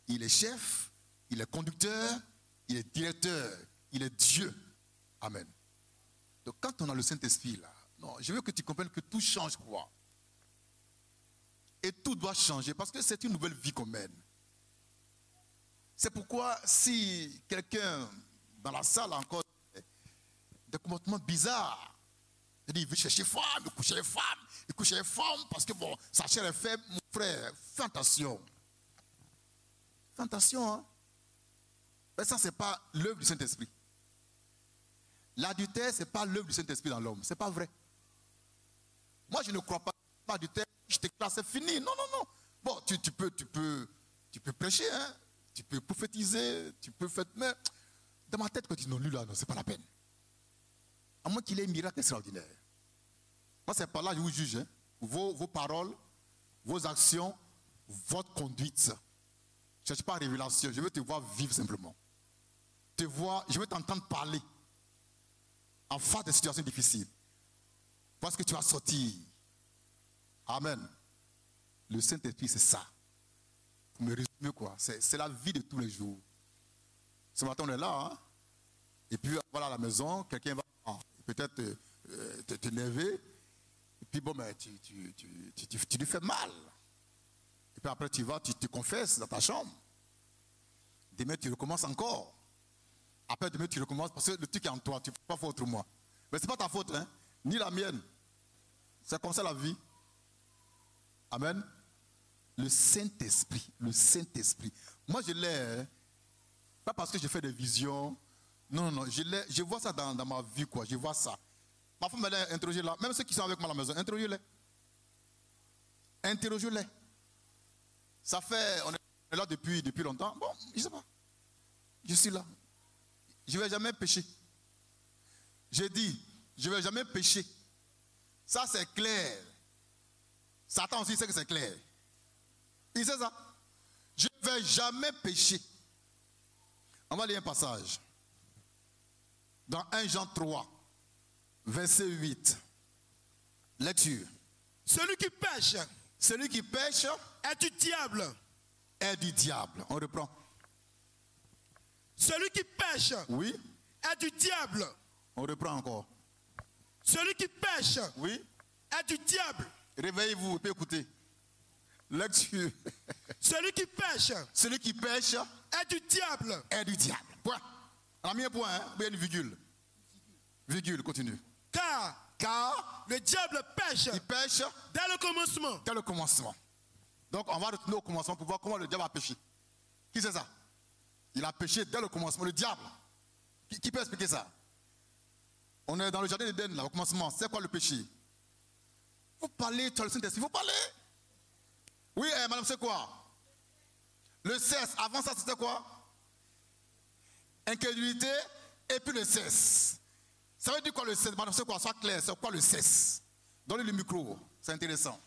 Il est chef, il est conducteur, il est directeur, il est Dieu. Amen. Donc quand on a le Saint-Esprit là, non, je veux que tu comprennes que tout change quoi. Et tout doit changer parce que c'est une nouvelle vie qu'on mène. C'est pourquoi si quelqu'un dans la salle a encore des comportements bizarres, il veut chercher femme, il couche les femmes, parce que bon, sa chair est faible, mon frère, fais attention. Fais attention, hein. Mais ça, ce n'est pas l'œuvre du Saint-Esprit. L'adultère, ce n'est pas l'œuvre du Saint-Esprit dans l'homme. Ce n'est pas vrai. Moi, je ne crois pas à l'adultère, je te classe, c'est fini. Non, non, non. Bon, tu peux prêcher, hein. Tu peux prophétiser, tu peux faire. Mais dans ma tête, quand ils n'ont lu là, non, ce n'est pas la peine. À moins qu'il ait un miracle extraordinaire. Moi, c'est par là que je vous juge. Hein. Vos paroles, vos actions, votre conduite. Je ne cherche pas révélation. Je veux te voir vivre simplement. Je veux t'entendre parler en face des situations difficiles. Parce que tu vas sortir. Amen. Le Saint-Esprit, c'est ça. Pour me résumer, quoi. C'est la vie de tous les jours. Ce matin, on est là. Hein? Et puis, voilà, à la maison, quelqu'un va peut-être t'énerver. Et puis, bon, mais tu lui fais mal. Et puis après, tu vas, tu te confesses dans ta chambre. Demain, tu recommences encore. Après, demain, tu recommences parce que le truc est en toi. Tu ne peux pas faire autrement. Mais ce n'est pas ta faute, hein, ni la mienne. C'est comme ça la vie. Amen. Le Saint-Esprit. Le Saint-Esprit. Moi, je l'ai. Hein, pas parce que je fais des visions. Non, non, non. Je vois ça dans ma vie, quoi. Je vois ça. Ma femme m'a interrogé là. Même ceux qui sont avec moi à la maison, interrogez-les. Interrogez-les. Ça fait, on est là depuis longtemps. Bon, je ne sais pas. Je suis là. Je ne vais jamais pécher. J'ai dit, je ne vais jamais pécher. Ça, c'est clair. Satan aussi sait que c'est clair. Il sait ça. Je ne vais jamais pécher. On va lire un passage. Dans 1 Jean 3, verset 8. Lecture. Celui qui pêche est du diable. Est du diable. On reprend. Celui qui pêche oui. Est du diable. On reprend encore. Celui qui pêche oui. Est du diable. Réveillez-vous et puis écoutez. Lecture. Celui qui pêche est du diable. Est du diable. Point. On a mis un point, hein? Il y a une virgule. Virgule, continue. Car le diable pêche. Il pêche dès le commencement. Dès le commencement. Donc on va retourner au commencement pour voir comment le diable a péché. Qui c'est ça? Il a péché dès le commencement. Le diable. Qui peut expliquer ça? On est dans le jardin d'Éden, là, au commencement. C'est quoi le péché? Vous parlez, tu as le Saint-Esprit, vous parlez. Oui, madame, c'est quoi? Le cesse, avant ça, c'était quoi? Incrédulité et puis le cesse. Ça veut dire quoi le cesse? Madame, c'est quoi? Sois clair, c'est quoi le cesse? Donnez le micro, c'est intéressant.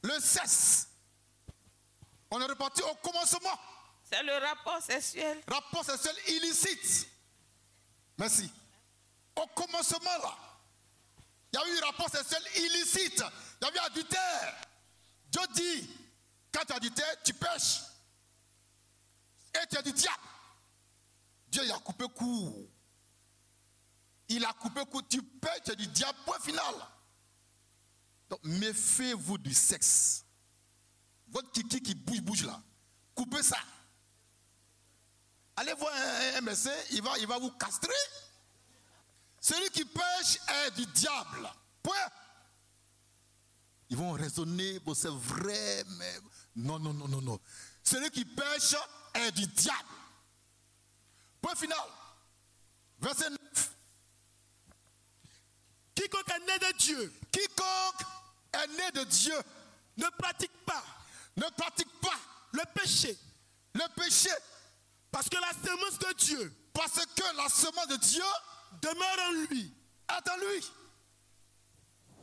Le cesse. On est reparti au commencement. C'est le rapport sexuel. Rapport sexuel illicite. Merci. Au commencement là, il y a eu rapport sexuel illicite. Il y a eu adultère. Dieu dit, quand tu as adultère, tu pêches. Et tu es du diable. Dieu il a coupé court. Il a coupé court. Tu pêches, tu es du diable. Point final. Donc méfiez-vous du sexe. Votre kiki qui bouge là. Coupez ça. Allez voir un médecin, il va vous castrer. Celui qui pêche est du diable. Point. Ils vont raisonner, bon, c'est vrai, mais non. Celui qui pêche est du diable. Point final. Verset 9. Quiconque est né de Dieu. Quiconque est né de Dieu Ne pratique pas le péché. parce que la semence de Dieu Parce que la semence de Dieu demeure en lui. est en lui.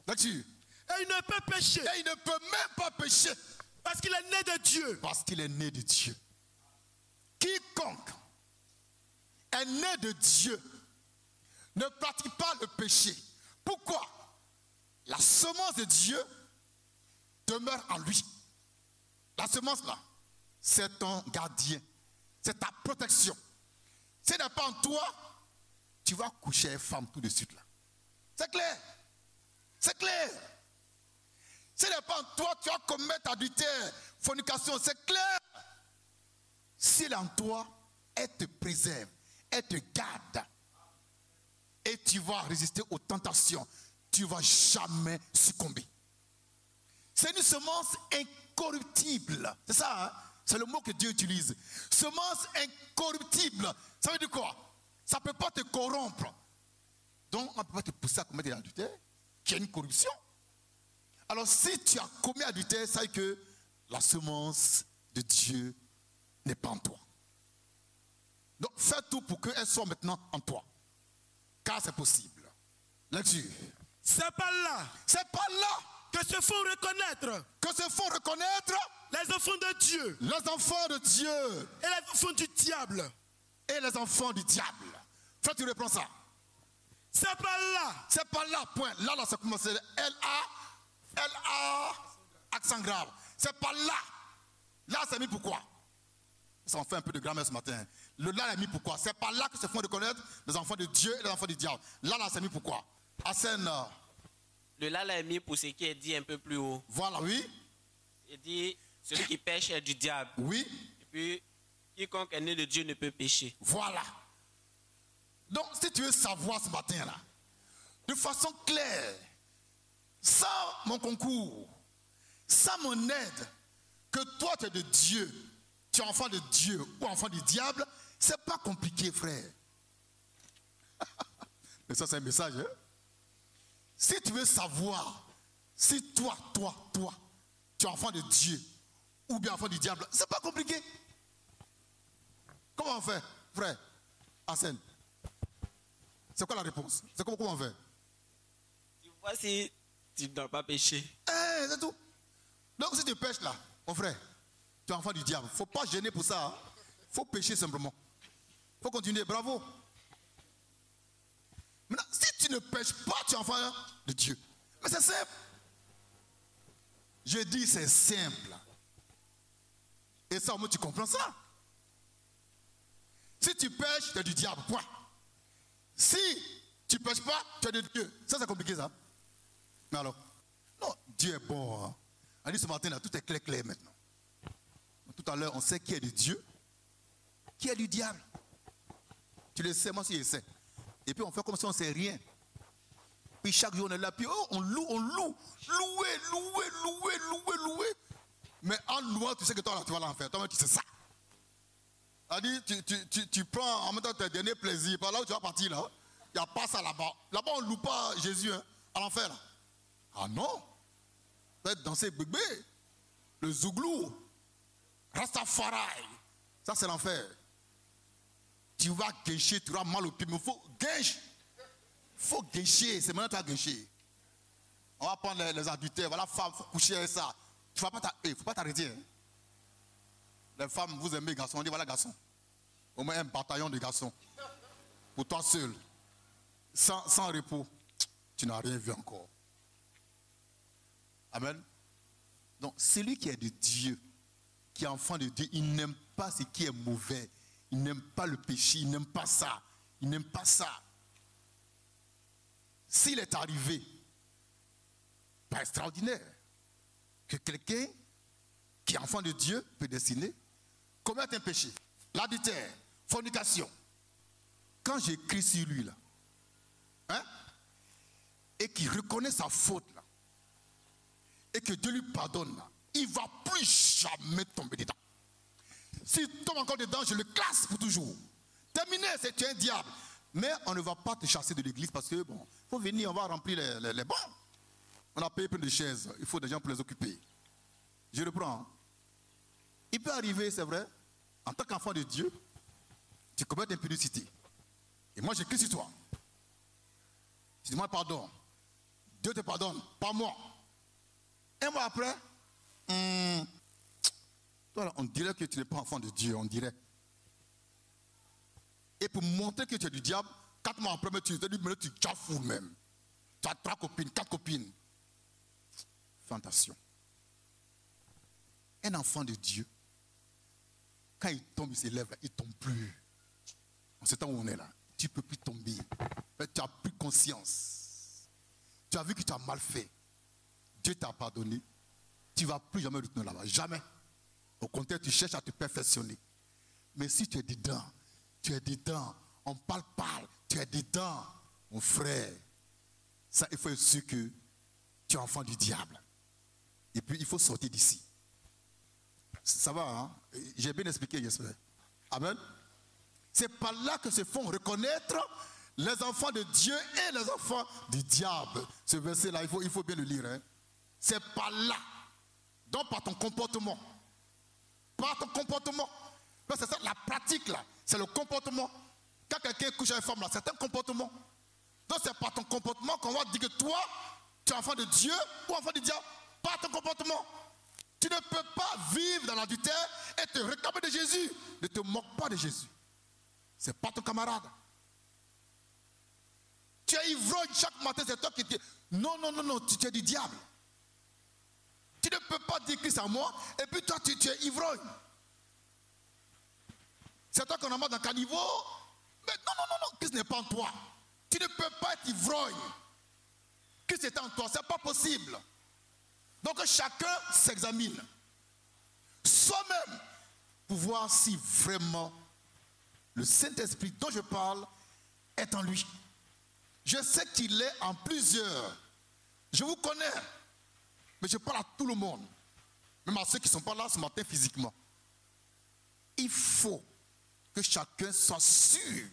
Là-dessus. Et il ne peut pécher. Et il ne peut même pas pécher. Parce qu'il est né de Dieu. Parce qu'il est né de Dieu. Quiconque est né de Dieu ne pratique pas le péché. Pourquoi? La semence de Dieu demeure en lui. La semence là, c'est ton gardien. C'est ta protection. Si elle n'est pas en toi, tu vas coucher une femme tout de suite là. C'est clair. C'est clair. Si elle n'est pas en toi, tu vas commettre adultère, fornication. C'est clair. Si elle est en toi, elle te préserve. Elle te garde. Et tu vas résister aux tentations. Tu ne vas jamais succomber. C'est une semence incorruptible. C'est ça, hein? C'est le mot que Dieu utilise. Semence incorruptible. Ça veut dire quoi? Ça ne peut pas te corrompre. Donc, on ne peut pas te pousser à commettre l'adultère, qui est une corruption. Alors, si tu as commis l'adultère, ça veut dire que la semence de Dieu n'est pas en toi. Donc, fais tout pour qu'elle soit maintenant en toi. Car c'est possible. Là-dessus. C'est pas là. C'est pas là. Que se font reconnaître. Que se font reconnaître. Les enfants de Dieu. Les enfants de Dieu. Et les enfants du diable. Et les enfants du diable. Frère, tu reprends ça. C'est pas là. C'est pas là, point. Là, ça commence. L-A, accent grave. C'est pas là. Là, c'est mis pourquoi? Ça en fait un peu de grammaire ce matin. Le là est mis pourquoi? C'est pas là que se font reconnaître les enfants de Dieu et les enfants du diable. Là, c'est mis pourquoi? Asen. Le là est mis pour ce qui est dit un peu plus haut. Voilà, oui. Il dit, celui qui pêche est du diable. Oui. Et puis, quiconque est né de Dieu ne peut pécher. Voilà. Donc, si tu veux savoir ce matin-là, de façon claire, sans mon concours, sans mon aide, que toi tu es de Dieu, tu es enfant de Dieu ou enfant du diable, c'est pas compliqué, frère. Mais ça, c'est un message, hein? Si tu veux savoir si toi, tu es enfant de Dieu ou bien enfant du diable, c'est pas compliqué. Comment on fait, frère Arsène? C'est quoi la réponse? C'est comment on fait? Tu vois si tu ne dois pas pécher. C'est tout. Donc si tu pêches là, mon frère, tu es enfant du diable. Il ne faut pas gêner pour ça. Il faut pécher simplement. Il faut continuer. Bravo. Maintenant, si tu ne pêches pas, tu es enfant de Dieu. Mais c'est simple. Je dis c'est simple. Et ça, au moins, tu comprends ça. Si tu pêches, tu es du diable. Point. Si tu ne pêches pas, tu es de Dieu. Ça, c'est compliqué, ça. Mais alors, non, Dieu est bon. Hein. On dit ce matin, là, tout est clair maintenant. Tout à l'heure, on sait qui est de Dieu, qui est du diable. Tu le sais, moi aussi je sais. Et puis on fait comme si on ne sait rien. Puis chaque jour on est là, puis on loue. Louer. Mais en louant, tu sais que toi là, tu vas l'enfer. Toi-même, tu sais ça. Elle dit, tu prends en même temps tes derniers plaisirs. Par là où tu vas partir, là, il n'y a pas ça là-bas. Là-bas, on ne loue pas Jésus, hein, à l'enfer. Là. Ah non. Tu vas danser bébé, le zouglou, Rastafari. Ça, c'est l'enfer. Tu vas guécher, tu auras mal au pied. Mais il faut guécher. Il faut guécher. C'est maintenant que tu vas guécher. On va prendre les adultères. Voilà, femme, il faut coucher avec ça. Il ne faut pas t'arrêter. Hein. Les femmes, vous aimez les garçons. On dit voilà, garçon. Au moins un bataillon de garçons. Pour toi seul. Sans repos. Tu n'as rien vu encore. Amen. Donc, celui qui est de Dieu, qui est enfant de Dieu, il n'aime pas ce qui est mauvais. Il n'aime pas le péché. Il n'aime pas ça. Il n'aime pas ça. S'il est arrivé, pas extraordinaire, que quelqu'un qui est enfant de Dieu, prédestiné, commette un péché, l'adultère, fornication. Quand j'écris sur lui, là, hein, et qu'il reconnaît sa faute, là, et que Dieu lui pardonne, là, il ne va plus jamais tomber dedans. S'il tombe encore dedans, je le classe pour toujours. Terminé, c'est tu es un diable. Mais on ne va pas te chasser de l'église parce que, bon, il faut venir, on va remplir les bancs. On a payé plein de chaises, il faut des gens pour les occuper. Je reprends. Hein. Il peut arriver, c'est vrai, en tant qu'enfant de Dieu, tu commets l'impudicité. Et moi, j'écris sur toi. Tu demandes pardon. Dieu te pardonne, pas moi. Un mois après, toi, on dirait que tu n'es pas enfant de Dieu, on dirait. Et pour montrer que tu es du diable, 4 mois après, tu te dis, mais tu chafoues même. Tu as 3 copines, 4 copines. Fais attention. Un enfant de Dieu, quand il tombe, il s'élève, il ne tombe plus. En ce temps où on est là, tu ne peux plus tomber. Tu n'as plus conscience. Tu as vu que tu as mal fait. Dieu t'a pardonné. Tu ne vas plus jamais retourner là-bas. Jamais. Au contraire, tu cherches à te perfectionner. Mais si tu es dedans, on parle, tu es dedans, mon frère. Ça, il faut être sûr que tu es enfant du diable. Et puis, il faut sortir d'ici. Ça va, hein? J'ai bien expliqué, j'espère. Amen. C'est par là que se font reconnaître les enfants de Dieu et les enfants du diable. Ce verset-là, il faut bien le lire. Hein? C'est par là. Donc, par ton comportement. Par ton comportement. C'est ça, la pratique, là. C'est le comportement. Quand quelqu'un couche avec une femme, là, c'est un comportement. Donc, c'est par ton comportement qu'on va dire que toi, tu es enfant de Dieu ou enfant du diable. Par ton comportement. Tu ne peux pas vivre dans l'adultère et te réclamer de Jésus. Ne te moque pas de Jésus. C'est pas ton camarade. Tu es ivrogne chaque matin, c'est toi qui te... Non, tu es du diable. Tu ne peux pas dire Christ à moi et puis toi tu es ivrogne. C'est toi qu'on a marre d'un caniveau. Mais non, Christ n'est pas en toi. Tu ne peux pas être ivrogne. Christ est en toi, c'est pas possible. Donc chacun s'examine soi-même pour voir si vraiment le Saint-Esprit dont je parle est en lui. Je sais qu'il est en plusieurs. Je vous connais, mais je parle à tout le monde, même à ceux qui ne sont pas là ce matin physiquement. Il faut que chacun soit sûr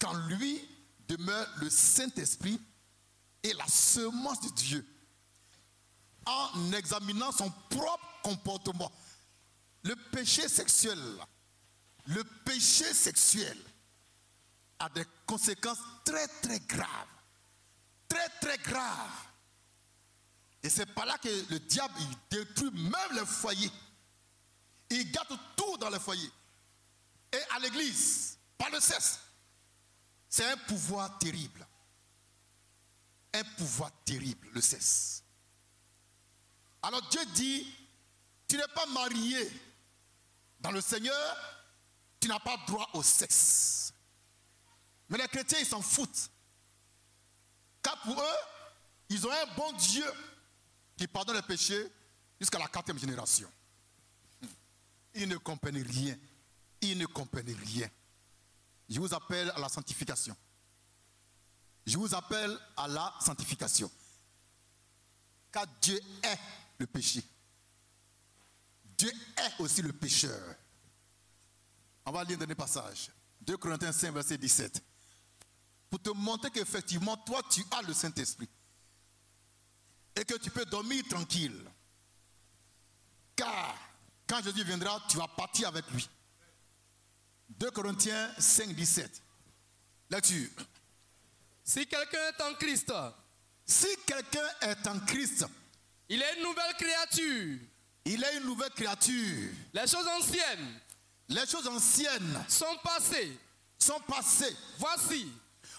qu'en lui demeure le Saint-Esprit et la semence de Dieu. En examinant son propre comportement. Le péché sexuel a des conséquences très très graves. Très très graves. Et c'est par là que le diable il détruit même les foyers. Il gâte tout dans les foyers. Et à l'église, par le sexe, c'est un pouvoir terrible. Un pouvoir terrible, le sexe. Alors Dieu dit, tu n'es pas marié dans le Seigneur, tu n'as pas droit au sexe. Mais les chrétiens, ils s'en foutent. Car pour eux, ils ont un bon Dieu qui pardonne les péchés jusqu'à la 4e génération. Ils ne comprennent rien. Ils ne comprennent rien. Je vous appelle à la sanctification. Je vous appelle à la sanctification. Car Dieu est le péché. Dieu est aussi le pécheur. On va lire un dernier passage. 2 Corinthiens 5, verset 17. Pour te montrer qu'effectivement, toi, tu as le Saint-Esprit. Et que tu peux dormir tranquille. Car, quand Jésus viendra, tu vas partir avec lui. 2 Corinthiens 5, 17. Lecture. Si quelqu'un est en Christ, si quelqu'un est en Christ, il est une nouvelle créature. Il est une nouvelle créature. Les choses anciennes sont passées.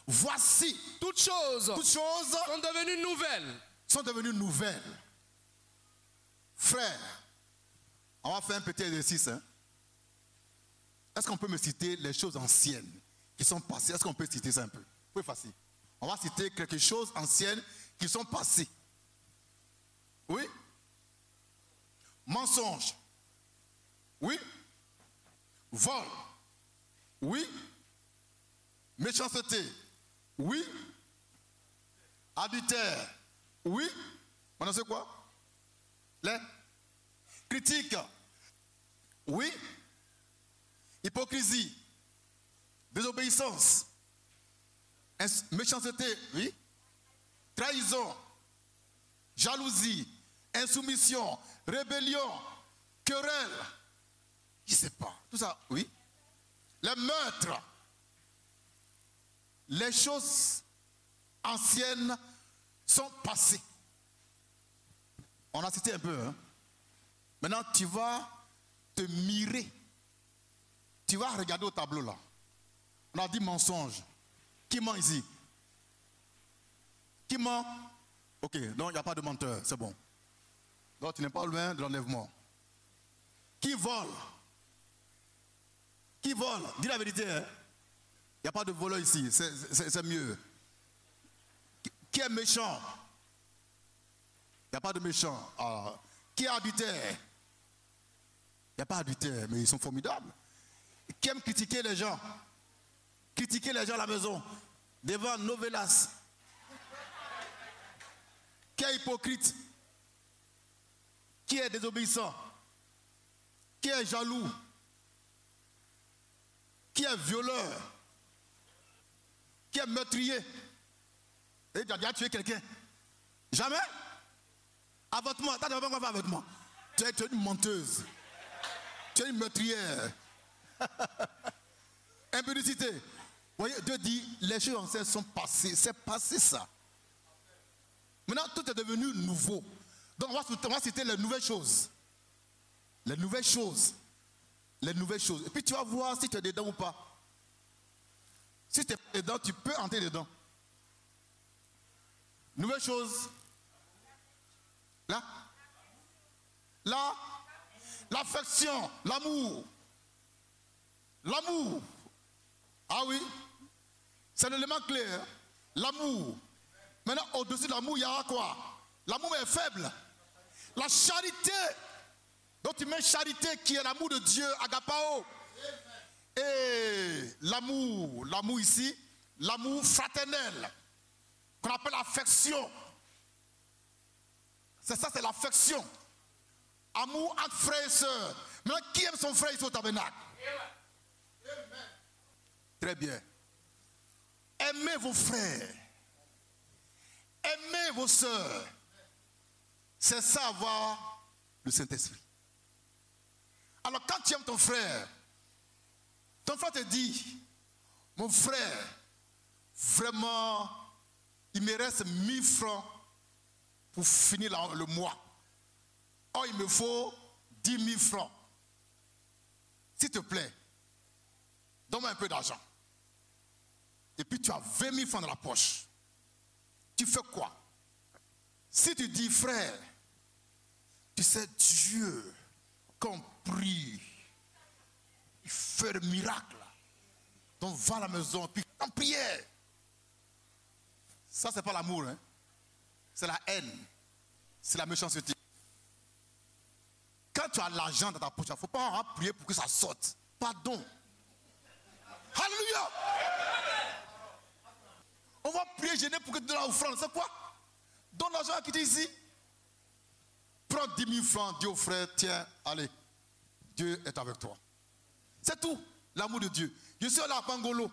Voici. Toutes choses sont devenues nouvelles. Frère, on va faire un petit exercice. Hein? Est-ce qu'on peut me citer les choses anciennes qui sont passées? Est-ce qu'on peut citer ça un peu? Oui, facile. On va citer quelque chose anciennes qui sont passées. Oui? Mensonge. Oui? Vol. Oui? Méchanceté. Oui? Adultère. Oui? On a sait quoi? Les critiques. Oui? Hypocrisie. Désobéissance. Méchanceté. Oui? Trahison. Jalousie. Insoumission. Rébellion. Querelle. Je ne sais pas. Tout ça, oui? Les meurtres. Les choses anciennes sont passées. On a cité un peu. Hein? Maintenant, tu vas te mirer. Tu vas regarder au tableau là. On a dit mensonge. Qui ment ici? Qui ment? Ok, donc il n'y a pas de menteur, c'est bon. Donc tu n'es pas loin de l'enlèvement. Qui vole? Qui vole? Dis la vérité. Hein? Il n'y a pas de voleur ici, c'est mieux. Qui est méchant? Il n'y a pas de méchant. Ah. Qui est adultère? Il n'y a pas d'adultère, mais ils sont formidables. Qui aime critiquer les gens? Critiquer les gens à la maison. Devant Novelas. Qui est hypocrite? Qui est désobéissant? Qui est jaloux? Qui est violeur? Qui est meurtrier? Et tu as déjà tué quelqu'un? Jamais? Avortement. Tu as déjà fait avortement? Tu es une menteuse. Tu es une meurtrière. Impudicité. Vous voyez, Dieu dit, les choses anciennes sont passées. C'est passé ça. Maintenant, tout est devenu nouveau. Donc, on va citer les nouvelles choses. Les nouvelles choses. Les nouvelles choses. Et puis, tu vas voir si tu es dedans ou pas. Si tu es dedans, tu peux entrer dedans. Nouvelle chose. Là. Là. L'affection. L'amour. L'amour. Ah oui. C'est l'élément clé. Hein? L'amour. Maintenant, au-dessus de l'amour, il y aura quoi? L'amour est faible. La charité. Donc tu mets charité qui est l'amour de Dieu, agapao. Et l'amour ici, l'amour fraternel, qu'on appelle affection. C'est ça, c'est l'affection. Amour entre frères et sœurs. Maintenant, qui aime son frère ici au tabernacle? Très bien. Aimez vos frères. Aimez vos sœurs. C'est ça, avoir le Saint-Esprit. Alors quand tu aimes ton frère te dit, mon frère, vraiment, il me reste 1000 francs pour finir le mois. Or, il me faut 10 000 francs. S'il te plaît, donne-moi un peu d'argent. Et puis tu as 20 000 francs dans la poche. Tu fais quoi? Si tu dis, frère, tu sais, Dieu, compris, il fait le miracle. Donc va à la maison, puis en prière. Ça, c'est pas l'amour, hein? C'est la haine. C'est la méchanceté. Quand tu as l'argent dans ta poche, il ne faut pas prier pour que ça sorte. Pardon. Alléluia. On va prier, gêner pour que tu donnes l'offrande. C'est quoi? Donne l'argent à quitter ici. Prends 10 000 francs, dis au frère, tiens, allez, Dieu est avec toi. C'est tout. L'amour de Dieu. Je suis allé à Bangolo.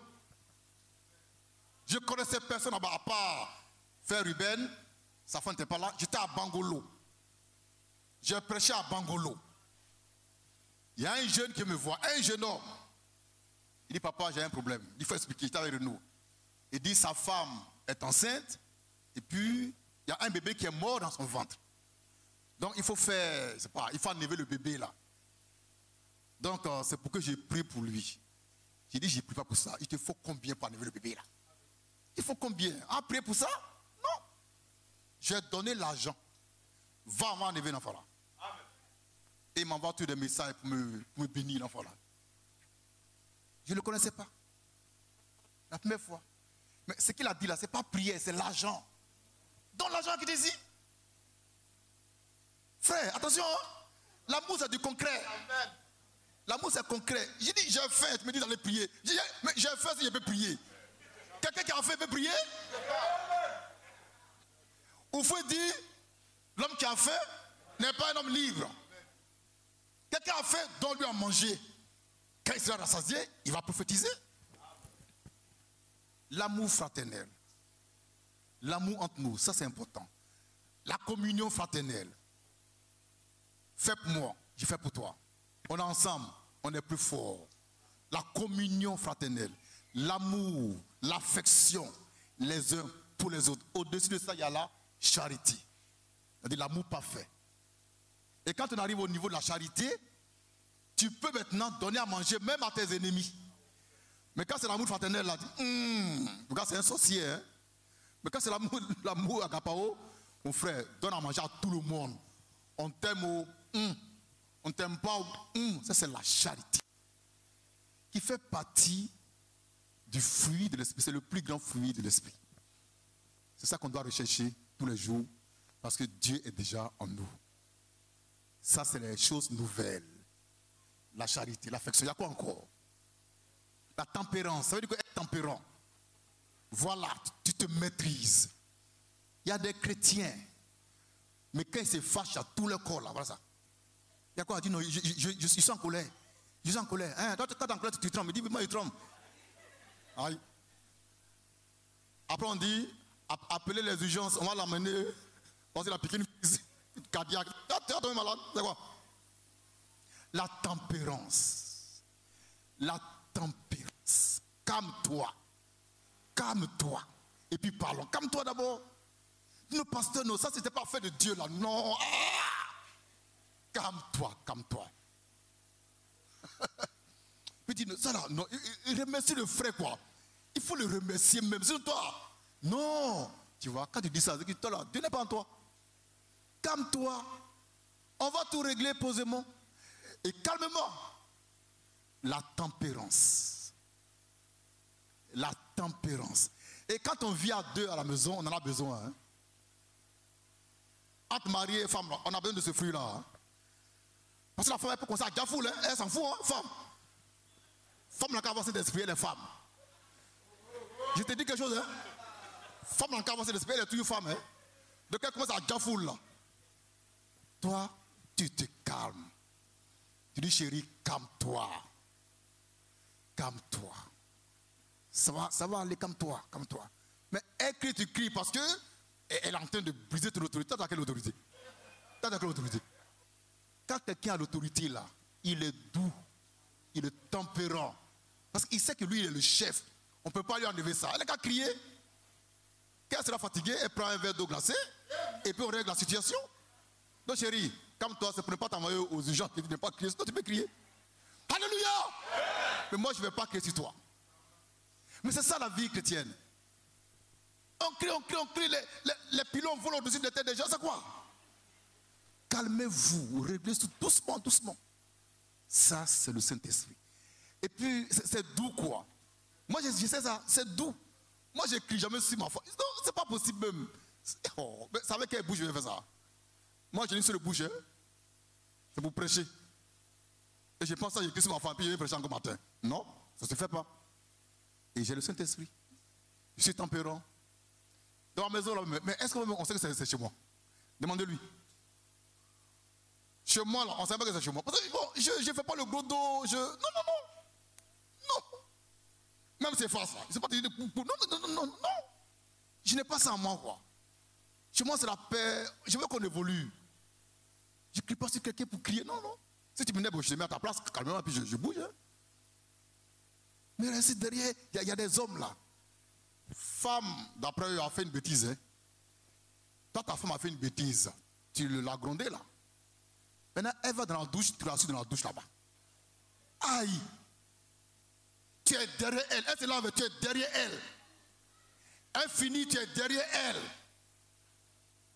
Je connaissais personne là-bas, à part Frère Ruben. Sa femme n'était pas là. J'étais à Bangolo. J'ai prêché à Bangolo. Il y a un jeune qui me voit, un jeune homme. Il dit, papa, j'ai un problème. Il faut expliquer, il est avec nous. Il dit, sa femme est enceinte. Et puis, il y a un bébé qui est mort dans son ventre. Donc, il faut faire, c'est pas, il faut enlever le bébé là. Donc, c'est pour que j'ai prié pour lui. J'ai dit, j'ai prié pas pour ça. Il te faut combien pour enlever le bébé là? Il faut combien? Ah, prier pour ça? Non. J'ai donné l'argent. Va enlever l'enfant là. Et il m'envoie tous des messages pour me bénir l'enfant là. Je ne le connaissais pas. La première fois. Mais ce qu'il a dit là, ce n'est pas prière, c'est l'argent. Donne l'argent qui désire. Frère, attention, hein? L'amour c'est du concret. L'amour c'est concret. J'ai dit, j'ai faim, tu me dis d'aller prier. J'ai dit, mais j'ai faim si je peux prier. Quelqu'un qui a faim peut prier? Ou faut dire, l'homme qui a faim n'est pas un homme libre. Quelqu'un a faim, donne-lui à manger. Quand il sera rassasié, il va prophétiser. L'amour fraternel. L'amour entre nous, ça c'est important. La communion fraternelle. Fais pour moi, je fais pour toi. On est ensemble, on est plus fort. La communion fraternelle. L'amour, l'affection, les uns pour les autres. Au-dessus de ça, il y a la charité. C'est-à-dire l'amour parfait. Et quand on arrive au niveau de la charité, tu peux maintenant donner à manger même à tes ennemis. Mais quand c'est l'amour fraternel, là, regarde, c'est un sorcier. Hein? Mais quand c'est l'amour agapao, mon frère, donne à manger à tout le monde. On t'aime au on t'aime pas au ça c'est la charité. Qui fait partie du fruit de l'esprit. C'est le plus grand fruit de l'esprit. C'est ça qu'on doit rechercher tous les jours. Parce que Dieu est déjà en nous. Ça, c'est les choses nouvelles. La charité, l'affection. Il y a quoi encore? La tempérance. Ça veut dire être tempérant. Voilà, tu te maîtrises. Il y a des chrétiens. Mais quand ils se fâchent à tout le corps, là, voilà ça. Il y a quoi? Il dit non, je suis en colère. Je suis en colère. Hein? Toi, quand tu es en colère, tu trembles. Il dit, moi, je tremble. Aïe. Après, on dit, appelez les urgences, on va l'amener. On va la piquer une cardiaque. Tu es tombé malade. C'est quoi? La tempérance. La tempérance. Calme-toi. Calme-toi. Et puis parlons. Calme-toi d'abord. Nos pasteurs, non, ça c'était pas fait de Dieu là. Non. Ah! Calme-toi, calme-toi. Puis dis, ça là, non, il remercie le frère quoi. Il faut le remercier même. C'est toi. Non. Tu vois, quand tu dis ça, c'est toi là, Dieu n'est pas en toi. Calme-toi. On va tout régler posément. Et calmement. La tempérance. La tempérance. Et quand on vit à deux à la maison, on en a besoin. Hein? Entre mari et femme, là, on a besoin de ce fruit-là. Hein? Parce que la femme, elle peut commencer à gafoule, hein? Elle s'en fout, hein, femme. Femme n'a qu'à avoir cet esprit, elle est femme. Je te dis quelque chose, hein? Femme n'a qu'à avoir cet esprit, elle est toujours femme. Hein? Donc elle commence à gafoule, là. Toi, tu te calmes. Tu dis, chérie, calme-toi. Calme-toi. Ça va aller, calme-toi, calme-toi. Mais elle crie, tu cries parce que elle est en train de briser ton autorité. T'as quelle autorité? T'as quelle autorité? Quand quelqu'un a l'autorité là, il est doux, il est tempérant. Parce qu'il sait que lui, il est le chef. On ne peut pas lui enlever ça. Elle n'a qu'à crier. Quand elle sera fatiguée, elle prend un verre d'eau glacée et puis on règle la situation. Donc chérie, calme-toi, c'est pour ne pas t'envoyer aux urgences, tu ne peux pas crier, sinon tu peux crier. Alléluia! Mais moi, je ne vais pas crier sur toi. Mais c'est ça la vie chrétienne. On crie, les pylônes volent au-dessus de la tête des gens, c'est quoi? Calmez-vous, réglez tout doucement, doucement. Ça, c'est le Saint-Esprit. Et puis, c'est doux quoi. Moi, je sais ça, c'est doux. Moi, je ne crie jamais sur ma foi. Non, c'est pas possible même. Oh, mais c'est avec quelle bouche je vais faire ça? Moi, j'ai une seule bouche. Hein? C'est pour prêcher. Et je pense que j'ai crie sur ma foi, puis je vais prêcher encore matin. Non, ça ne se fait pas. Et j'ai le Saint-Esprit. Je suis tempérant. Dans la maison, là, mais est-ce qu'on sait que c'est chez moi? Demandez-lui. Chez moi, là, on ne sait pas que c'est chez moi. Parce que bon, je ne fais pas le gros dos. Non. Même ces faces là. Ils ne sont pas des non, non, non, non, non. Je n'ai pas ça en moi, quoi. Chez moi, c'est la paix. Je veux qu'on évolue. Je ne crie pas sur quelqu'un pour crier. Non, non. Si tu me dis, bon, je te mets à ta place, calmement, et puis je bouge. Hein. Mais reste derrière, il y a des hommes là. Femme, d'après eux, a fait une bêtise. Hein. Toi, ta femme a fait une bêtise. Tu l'as grondée là. Maintenant, elle va dans la douche, tu la suis dans la douche là-bas. Aïe! Tu es derrière elle. Elle se lave, tu es derrière elle. Elle finit, tu es derrière elle.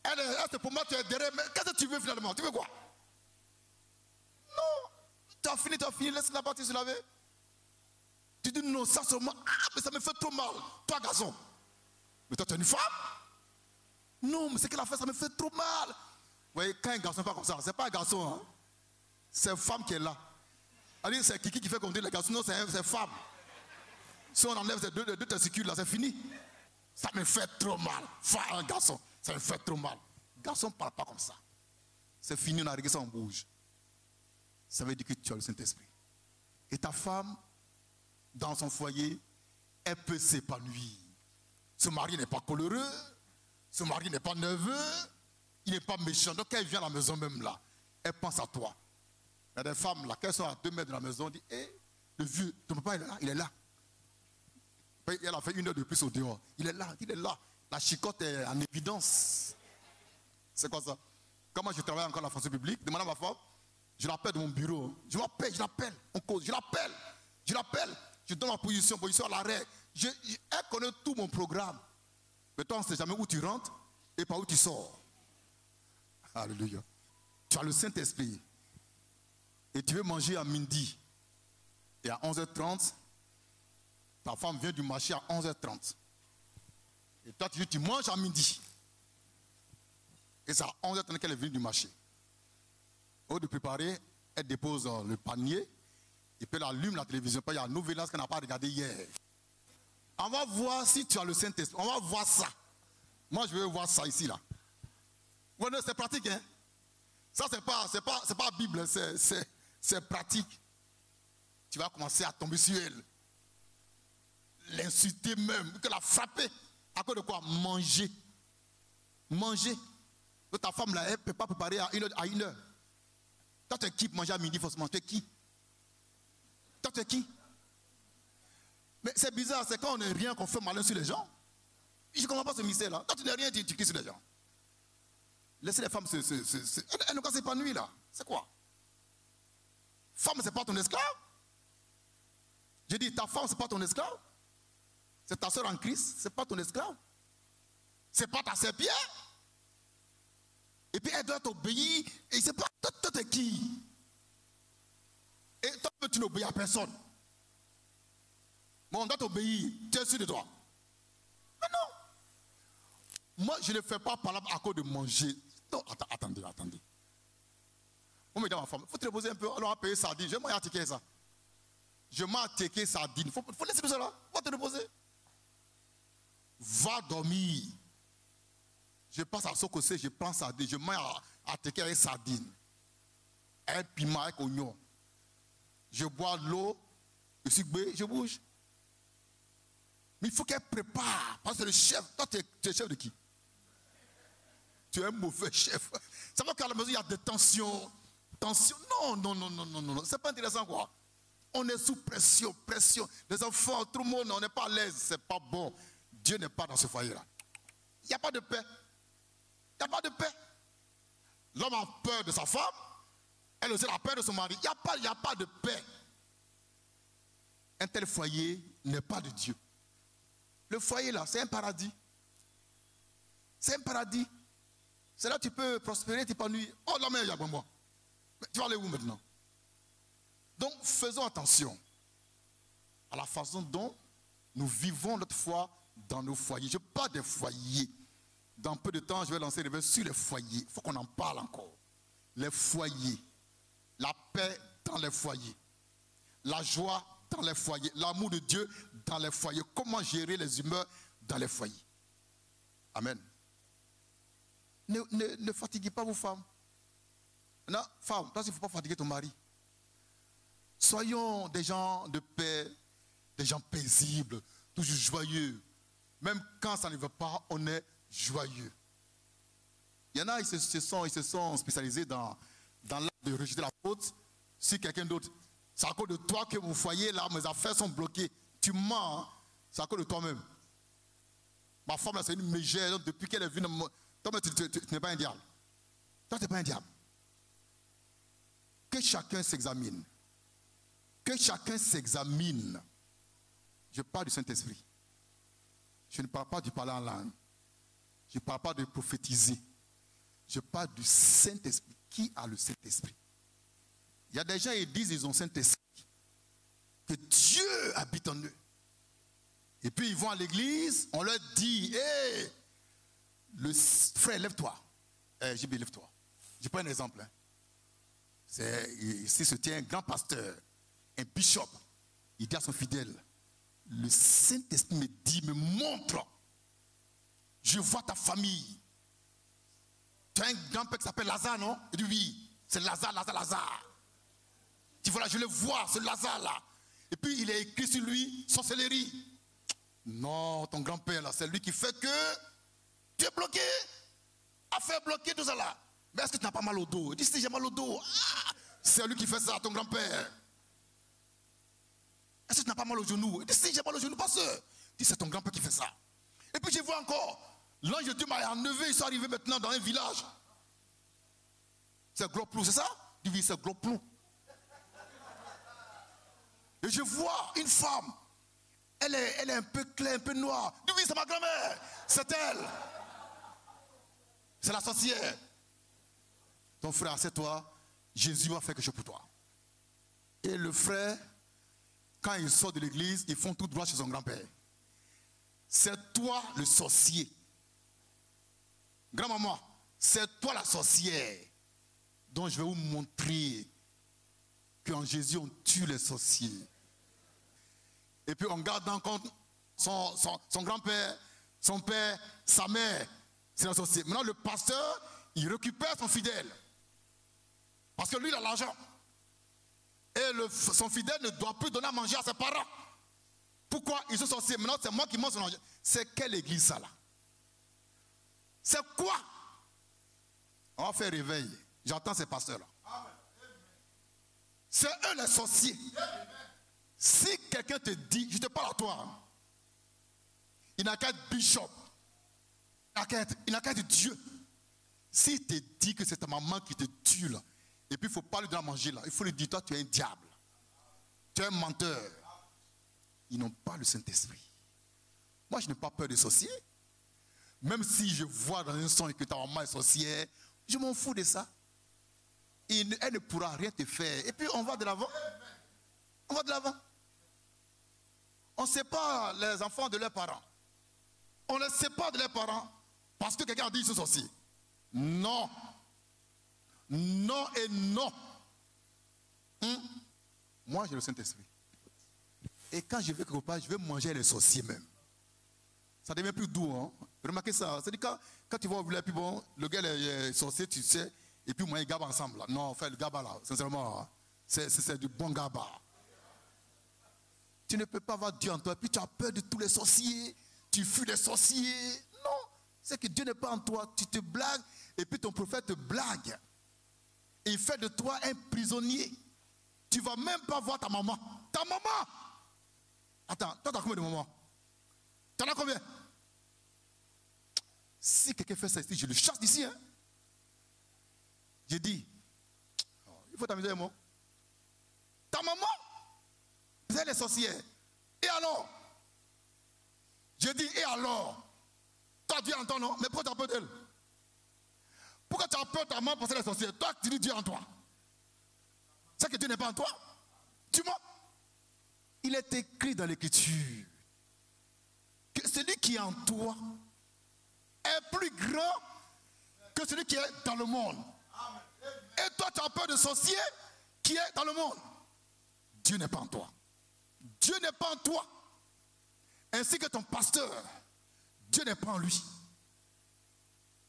Elle c'est pour moi, tu es derrière. Mais qu'est-ce que tu veux finalement? Tu veux quoi? Non! Tu as fini, laisse-la partir se laver. Tu dis non, ça c'est moi. Ah, mais ça me fait trop mal. Toi, garçon. Mais toi, tu es une femme? Non, mais c'est qu'elle a fait, ça me fait trop mal. Vous voyez, quand un garçon n'est pas comme ça, c'est pas un garçon. Hein? C'est une femme qui est là. Allez, c'est Kiki qui fait comme dire les garçons. Non, c'est femme. Si on enlève ces deux testicules là, c'est fini. Ça me fait trop mal. Un garçon, ça me fait trop mal. Garçon ne parle pas comme ça. C'est fini, on a réglé ça en bouge. Ça veut dire que tu as le Saint-Esprit. Et ta femme, dans son foyer, elle peut s'épanouir. Ce mari n'est pas coléreux, ce mari n'est pas nerveux, il n'est pas méchant. Donc quand elle vient à la maison même là, elle pense à toi. Il y a des femmes là, qui sont à 2 mètres de la maison, disent, hé, le vieux, ton papa il est là. Elle a fait 1 heure de plus au dehors. Il est là. La chicotte est en évidence. C'est quoi ça? Quand moi je travaille encore à la fonction publique, demande à ma femme, je l'appelle de mon bureau. Je l'appelle, on cause, je l'appelle. Je donne ma position à l'arrêt. Elle connaît tout mon programme. Mais toi, on ne sait jamais où tu rentres et par où tu sors. Alléluia. Tu as le Saint-Esprit. Et tu veux manger à midi. Et à 11h30, ta femme vient du marché à 11h30. Et toi, tu dis, tu manges à midi. Et c'est à 11h30 qu'elle est venue du marché. Au lieu de préparer, elle dépose le panier. Et puis elle allume la télévision. Puis il y a un Novelas qu'elle n'a pas regardé hier. On va voir si tu as le Saint-Esprit. On va voir ça. Moi, je veux voir ça ici, là. Ouais, c'est pratique, hein. Ça, c'est pas Bible, c'est pratique. Tu vas commencer à tomber sur elle. L'insulter même, que la frapper. À cause de quoi? Manger. Manger. Donc ta femme, là, elle ne peut pas préparer à 1 heure. Toi, tu es qui pour manger à midi, forcément? Tu es qui? Toi, tu es qui? Mais c'est bizarre, c'est quand on n'est rien qu'on fait malin sur les gens. Je ne comprends pas ce mystère-là. Quand tu n'es rien, tu cries sur les gens. Laissez les femmes elles n'ont qu'à s'épanouir là. C'est quoi? Femme, c'est pas ton esclave. J'ai dit, ta femme, c'est pas ton esclave. C'est ta soeur en Christ, c'est pas ton esclave. C'est pas ta serpillère. Et puis elle doit t'obéir. Et c'est pas toi, t'es qui? Et toi, tu n'obéis à personne. Bon, on doit t'obéir. Tu es sûr de toi? Mais non. Moi, je ne fais pas par là à cause de manger. Non, attendez. On me dit à ma femme, il faut te reposer un peu. Alors, on va payer sardine. Je vais m'attaquer ça. Je m'ai attaqué sardine. Il faut laisser tout ça là. Va te reposer. Va dormir. Je passe à Sokosé, je prends sardine. Je m'ai attaqué avec sardine. Un piment avec oignon. Je bois l'eau. Je suis bé, je bouge. Mais il faut qu'elle prépare. Parce que le chef, toi, tu es chef de qui? Tu es un mauvais chef. Ça veut qu'à la maison, il y a des tensions. Non. C'est pas intéressant, quoi. On est sous pression. Les enfants, tout le monde, on n'est pas à l'aise. C'est pas bon. Dieu n'est pas dans ce foyer-là. Il n'y a pas de paix. L'homme a peur de sa femme. Elle aussi a peur de son mari. Il n'y a pas de paix. Un tel foyer n'est pas de Dieu. Le foyer là, c'est un paradis. C'est un paradis. C'est là que tu peux prospérer, t'épanouir. Oh là, mais il y a bon moi. Mais tu vas aller où maintenant? Donc faisons attention à la façon dont nous vivons notre foi dans nos foyers. Je parle des foyers. Dans peu de temps, je vais lancer des versets sur les foyers. Il faut qu'on en parle encore. Les foyers. La paix dans les foyers. La joie dans les foyers. L'amour de Dieu dans les foyers. Comment gérer les humeurs dans les foyers. Amen. Ne fatiguez pas vos femmes. Non, femme, toi, il ne faut pas fatiguer ton mari. Soyons des gens de paix. des gens paisibles, toujours joyeux. Même quand ça ne va pas, on est joyeux. Il y en a, ils se sont spécialisés dans l'art de rejeter la faute sur quelqu'un d'autre. C'est à cause de toi que mon foyer, là, mes affaires sont bloquées. Tu mens, hein? C'est à cause de toi-même. Ma femme, là, c'est une mégère. Depuis qu'elle est venue, toi, tu n'es pas un diable. Toi, tu n'es pas un diable. Que chacun s'examine. Que chacun s'examine. Je parle du Saint-Esprit. Je ne parle pas du parler en langue. Je ne parle pas de prophétiser. Je parle du Saint-Esprit. Qui a le Saint-Esprit? Il y a des gens qui disent qu'ils ont Saint-Esprit. Que Dieu habite en eux. Et puis ils vont à l'église, on leur dit, hé, frère, lève-toi. J'ai dit, lève-toi. Je prends un exemple. Hein. Ici se tient un grand pasteur, un bishop. Il dit à son fidèle, le Saint-Esprit me dit, me montre. Je vois ta famille. Tu as un grand-père qui s'appelle Lazare, non? Il dit, oui, c'est Lazare. Tu vois là, je le vois, ce Lazare là. Et puis il est écrit sur lui, sorcellerie. Non, ton grand-père là, c'est lui qui fait que tu es bloqué. A fait bloquer tout ça là. Mais est-ce que tu n'as pas mal au dos? Il dit, si j'ai mal au dos. Ah, c'est lui qui fait ça, ton grand-père. Est-ce que tu n'as pas mal au genou? Il dit, si j'ai mal au genou, pasteur. Il dit, c'est ton grand-père qui fait ça. Et puis je vois encore, l'ange de Dieu m'a enlevé, ils sont arrivés maintenant dans un village. C'est Gloplou, c'est ça? Il dit, c'est Gloplou. Et je vois une femme. Elle est un peu claire, un peu noire. Il dit, oui, c'est ma grand-mère. C'est elle. C'est la sorcière. Ton frère, c'est toi. Jésus va faire quelque chose pour toi. Et le frère, quand il sort de l'église, ils font tout droit chez son grand-père. C'est toi le sorcier. Grand-maman, c'est toi la sorcière. Donc je vais vous montrer qu'en Jésus, on tue les sorciers. Et puis on garde en compte son grand-père, son père, sa mère. C'est un sorcier. Maintenant, le pasteur, il récupère son fidèle. Parce que lui, il a l'argent. Et son fidèle ne doit plus donner à manger à ses parents. Pourquoi ils sont sorciers? Maintenant, c'est moi qui mange son argent. C'est quelle église ça là? C'est quoi? On va faire réveil. J'entends ces pasteurs-là. C'est eux les sorciers. Si quelqu'un te dit, je te parle à toi, hein, il n'a qu'à être bishop, il n'a qu'à être Dieu. S'il te dit que c'est ta maman qui te tue là, et puis il ne faut pas lui donner à manger là, il faut lui dire, toi tu es un diable, tu es un menteur. Ils n'ont pas le Saint-Esprit. Moi je n'ai pas peur des sorciers. Même si je vois dans un son que ta maman est sorcière, je m'en fous de ça. Elle ne pourra rien te faire. Et puis on va de l'avant. On va de l'avant. On ne sépare les enfants de leurs parents. On ne sépare de leurs parents parce que quelqu'un a dit qu'ils sont sorciers. Non. Non et non. Moi j'ai le Saint-Esprit. Et quand je vais quelque part, je vais manger les sorciers même. Ça devient plus doux. Hein? Remarquez ça. C'est-à-dire quand tu vas au village, puis bon, le gars est sorcier, tu sais, et puis moi, ils gabent ensemble. Là. Non, enfin, le gaba là, sincèrement, hein, c'est du bon gaba. Tu ne peux pas avoir Dieu en toi, puis tu as peur de tous les sorciers, tu fuis les sorciers. Non, c'est que Dieu n'est pas en toi. Tu te blagues, et puis ton prophète te blague. Et il fait de toi un prisonnier. Tu ne vas même pas voir ta maman. Ta maman! Attends, toi, tu as combien de mamans? Tu en as combien? Si quelqu'un fait ça ici, je le chasse d'ici. Hein? J'ai dit, il faut t'amuser avec moi. Ta maman, elle est sorcière. Et alors? J'ai dit, et alors? Toi, Dieu en toi, non? Mais pourquoi tu as peur d'elle? Pourquoi tu as peur de ta maman parce qu'elle est sorcière? Toi, tu dis Dieu en toi. C'est que Dieu n'est pas en toi? Tu mens? Il est écrit dans l'Écriture que celui qui est en toi est plus grand que celui qui est dans le monde. Et toi, tu as peur de sorcier qui est dans le monde. Dieu n'est pas en toi. Dieu n'est pas en toi. Ainsi que ton pasteur, Dieu n'est pas en lui.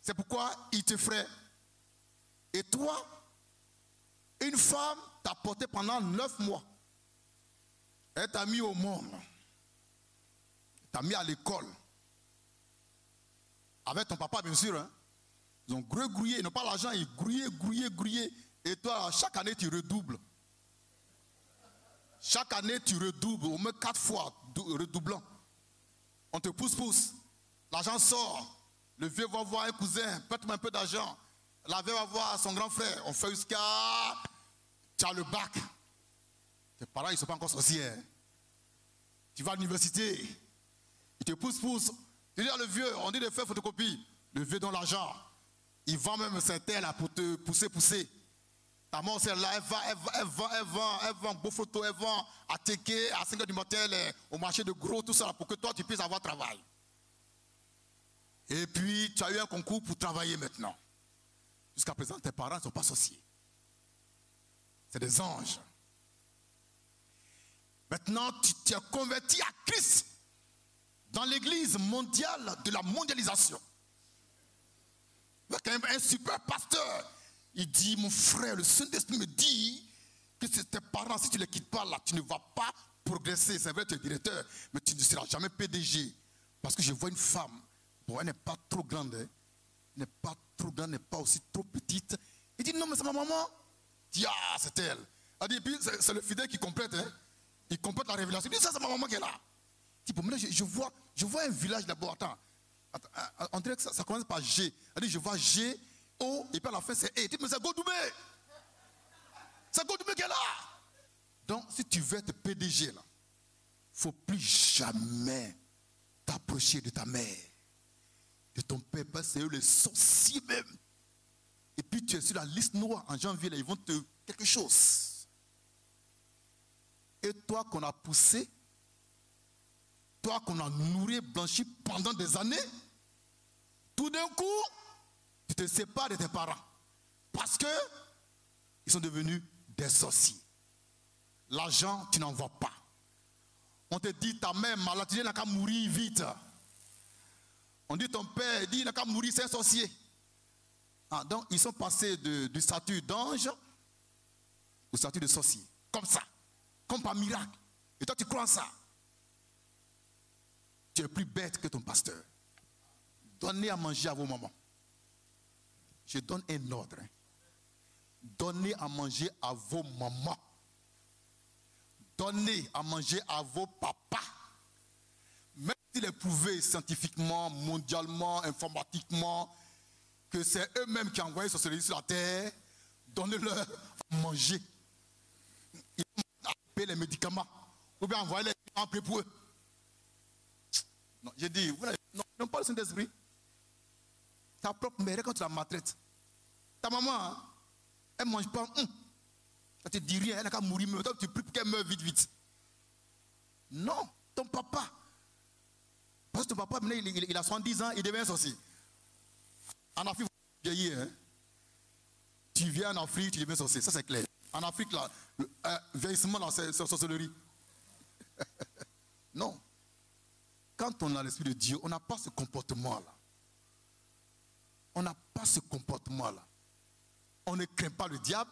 C'est pourquoi il te ferait. Et toi, une femme t'a porté pendant 9 mois. Elle t'a mis au monde. t'as mis à l'école. Avec ton papa, bien sûr. Hein. Ils ont grouillé, ils n'ont pas l'argent, ils grouillaient. Et toi, chaque année, tu redoubles. Chaque année, tu redoubles, au moins 4 fois, redoublant. On te pousse. L'argent sort. Le vieux va voir un cousin, prête-moi un peu d'argent. La vieille va voir son grand frère. On fait jusqu'à... Tu as le bac. Tes parents, ils ne sont pas encore sorciers. Hein. Tu vas à l'université. Ils te poussent. Tu dis à le vieux, on dit de faire photocopie. Le vieux donne l'argent. Il vend même un tel pour te pousser. Ta maman, celle-là, elle vend beaux photos, elle vend à Teke, à 5h du matin, au marché de gros, tout ça, pour que toi, tu puisses avoir travail. Et puis, tu as eu un concours pour travailler maintenant. Jusqu'à présent, tes parents ne sont pas sorciers. C'est des anges. Maintenant, tu t'es converti à Christ dans l'église mondiale de la mondialisation. Il y a quand même un super pasteur. Il dit, mon frère, le Saint-Esprit me dit que c'est tes parents, si tu ne les quittes pas là, tu ne vas pas progresser. C'est vrai, tu es directeur, mais tu ne seras jamais PDG. Parce que je vois une femme, bon, elle n'est pas trop grande, hein. Elle n'est pas trop grande, elle n'est pas aussi trop petite. Il dit, non, mais c'est ma maman. Il dit, ah, c'est elle. Il dit, puis c'est le fidèle qui complète, hein. Il complète la révélation. Il dit, ça, c'est ma maman qui est là. Il dit, bon, mais là, je vois un village là-bas. Attends, on dirait que ça commence par G. Il dit, je vois G, O, et puis à la fin, c'est E. Il dit, mais c'est Godoumé. C'est Godoumé qui est là. Donc, si tu veux être PDG, là, il ne faut plus jamais t'approcher de ta mère, de ton père, parce que c'est eux les sorciers même. Et puis tu es sur la liste noire en janvier, là, ils vont te quelque chose. Et toi qu'on a poussé, toi qu'on a nourri, blanchi pendant des années, tout d'un coup, tu te sépares de tes parents. Parce que ils sont devenus des sorciers. L'argent, tu n'en vois pas. On te dit, ta mère malade, tu dis, il n'a qu'à mourir vite. On dit, ton père, il dit, il n'a qu'à mourir, c'est un sorcier. Ah, donc, ils sont passés du statut d'ange au statut de sorcier. Comme ça. Comme par miracle. Et toi, tu crois en ça. Tu es plus bête que ton pasteur. Donnez à manger à vos mamans. Je donne un ordre. Hein. Donnez à manger à vos mamans. Donnez à manger à vos papas. Même s'il est prouvé scientifiquement, mondialement, informatiquement, que c'est eux-mêmes qui ont envoyé sorcellerie sur la terre, donnez-leur à manger. Ils vont payer les médicaments. Ou bien envoyer les médicaments pour eux. Non, j'ai dit, vous n'avez pas le Saint-Esprit. Ta propre mère, quand tu la maltraites, ta maman, elle ne mange pas. Elle te dit rien, elle n'a qu'à mourir. Mais toi, tu pries pour qu'elle meure vite. Non, ton papa. Parce que ton papa, maintenant, il a 70 ans, il devient sorcier. En Afrique, vous vieillir. Hein? Tu viens en Afrique, tu deviens sorcier. Ça, c'est clair. En Afrique, là, vieillissement, là, c'est sorcellerie. Non. Quand on a l'Esprit de Dieu, on n'a pas ce comportement-là. On n'a pas ce comportement-là. On ne craint pas le diable,